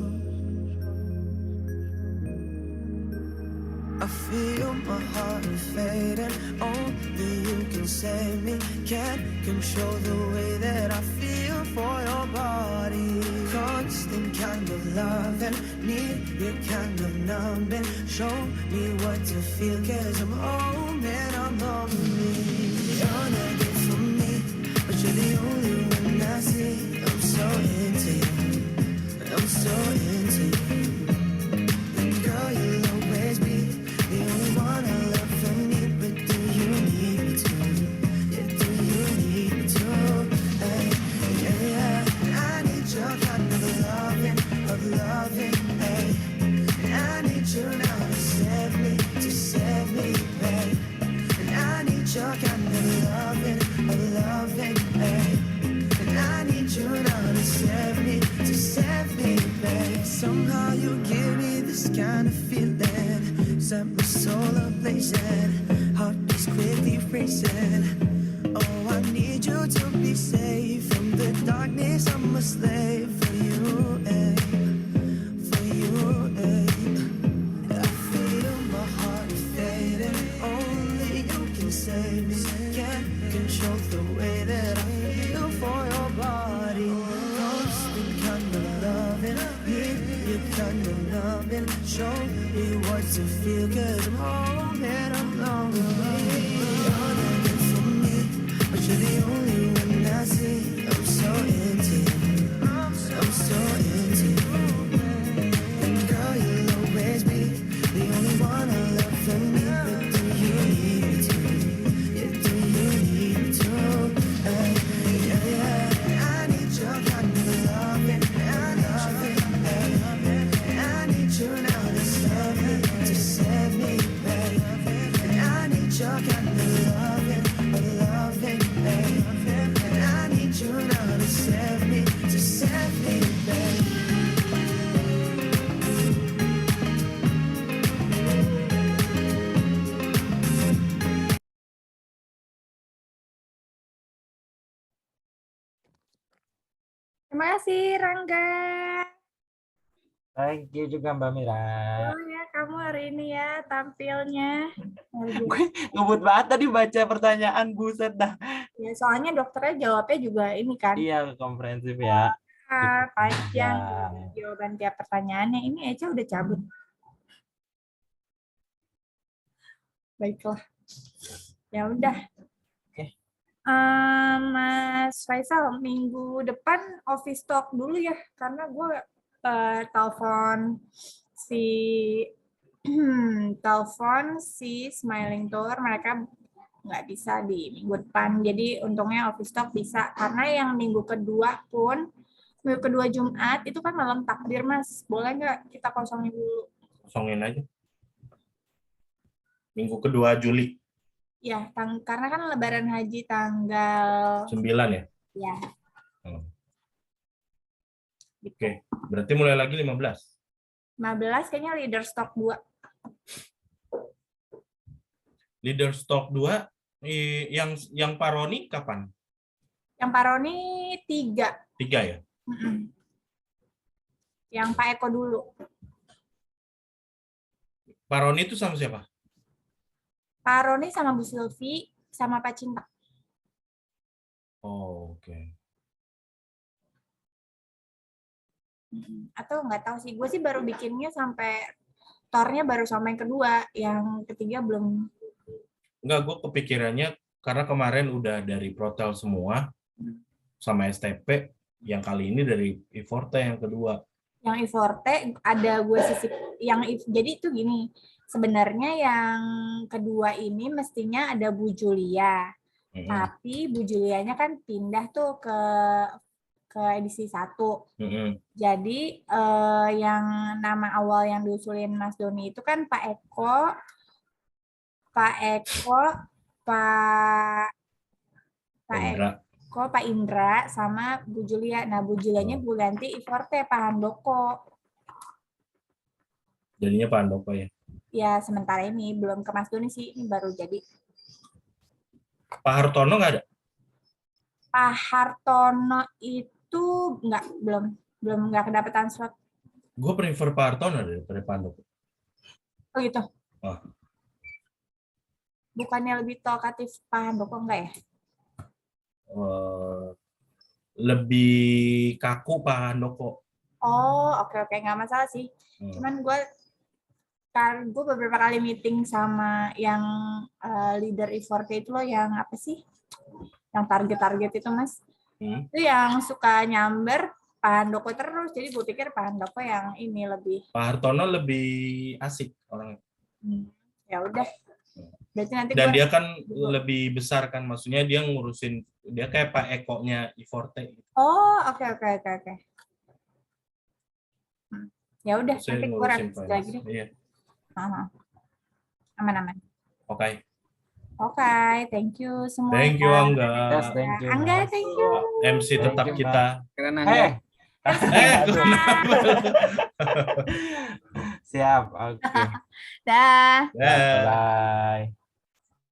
I feel my heart fading, only you can save me. Can't control the way that I feel for your body. Constant kind of loving, need your kind of numbing. Show me what to feel, cause I'm home and I'm lonely. You're not good for me, but you're the only one I see. I'm so into you, I'm so into you. And girl, you'll always be the only one I love from me, but do you need me to? Yeah, do you need me to? Hey, yeah, yeah. I need your kind of loving, hey. And I need you now to save me, babe. And I need your kind of loving, hey. And I need you now to save me, babe. Somehow you give me this kind of feeling, set my soul ablazing, heart is quickly racing. Oh, I need you to be safe from the darkness. I'm a slave for you, eh? For you, eh? I feel my heart fading. Only you can save me. Can't control the way that I feel for your body. Constant kind of loving, need your kind of loving. Show me what to feel, cause I'm home and I'm lonely. You're not good for me, but you're the only one I see. I'm so into you, I'm so into you. And girl, you'll always be the only one I love from me, but do you need me to? Yeah, do you need me to? Yeah, yeah. I need your kind of loving, hey. I need you now to save me, babe. And I need your kind of loving, hey. And I need you now to save me, babe. Terima kasih Rangga. Thank you juga Mbak Mira. Oh ya, kamu hari ini ya tampilnya. Gue ngebut banget tadi baca pertanyaan, buset dah. Ya, soalnya dokternya jawabnya juga ini kan. Iya, komprehensif ya. Panjang Ya. jawaban tiap pertanyaannya. Ini Eca udah cabut. Baiklah. Ya udah. Oke. Mas Faisal, minggu depan office talk dulu ya, karena gue telepon si Smiling Tour, mereka nggak bisa di minggu depan. Jadi untungnya office talk bisa, karena yang minggu kedua Jumat itu kan malam takbir, Mas. Boleh nggak kita kosongin dulu? Kosongin aja. Minggu kedua Juli. Ya, karena kan Lebaran Haji tanggal 9 ya? ya. Oke, berarti mulai lagi 15. 15 kayaknya leader stock 2. Leader stock 2 yang Paroni kapan? Yang Paroni 3. 3 ya? Yang Pak Eko dulu. Paroni itu sama siapa? Pak Roni sama Bu Silvi sama Pak Cinta. Oh, oke. Atau nggak tahu sih, gue sih baru bikinnya sampai tornya baru sampai yang kedua, yang ketiga belum. Enggak, gue kepikirannya karena kemarin udah dari Protel semua sama STP, yang kali ini dari Iforte yang kedua. Yang Iforte ada gue sisip jadi itu gini. Sebenarnya yang kedua ini mestinya ada Bu Julia. Tapi Bu Julianya kan pindah tuh ke edisi 1. Jadi yang nama awal yang diusulin Mas Doni itu kan Pak Eko, Pak Indra sama Bu Julia. Nah, Bu Julianya Bu ganti Iforte Pak Handoko. Jadinya Pak Handoko ya? Ya, sementara ini belum ke Mas Doni sih, ini baru jadi. Pak Hartono nggak ada? Pak Hartono itu tuh belum kedapetan slot. Gue prefer Pak Hartono daripada Pak Handoko. Oh gitu. Oh. Bukannya lebih talkatif Pak Handoko enggak ya? Lebih kaku Pak Handoko. Oh, oke nggak masalah sih. Cuman gue beberapa kali meeting sama yang leader E40 itu loh, yang apa sih? Yang target itu Mas. Itu yang suka nyamber Pak Handoko terus. Jadi gue pikir Pak Handoko yang ini lebih. Pak Hartono lebih asik orangnya. Ya udah. Berarti nanti Dan dia kan lebih besar kan, maksudnya dia ngurusin, dia kayak Pak Eko-nya E40. Oh, oke. Ya udah, Saya nanti gue ngurusin revisi lagi deh. Iya. Aman. Oke. Thank you semua. Thank you Angga. Yes, thank you. Angga, thank you. MC tetap Thank you, kita. Keren Angga. Siap, oke. Dah. Dah. Bye.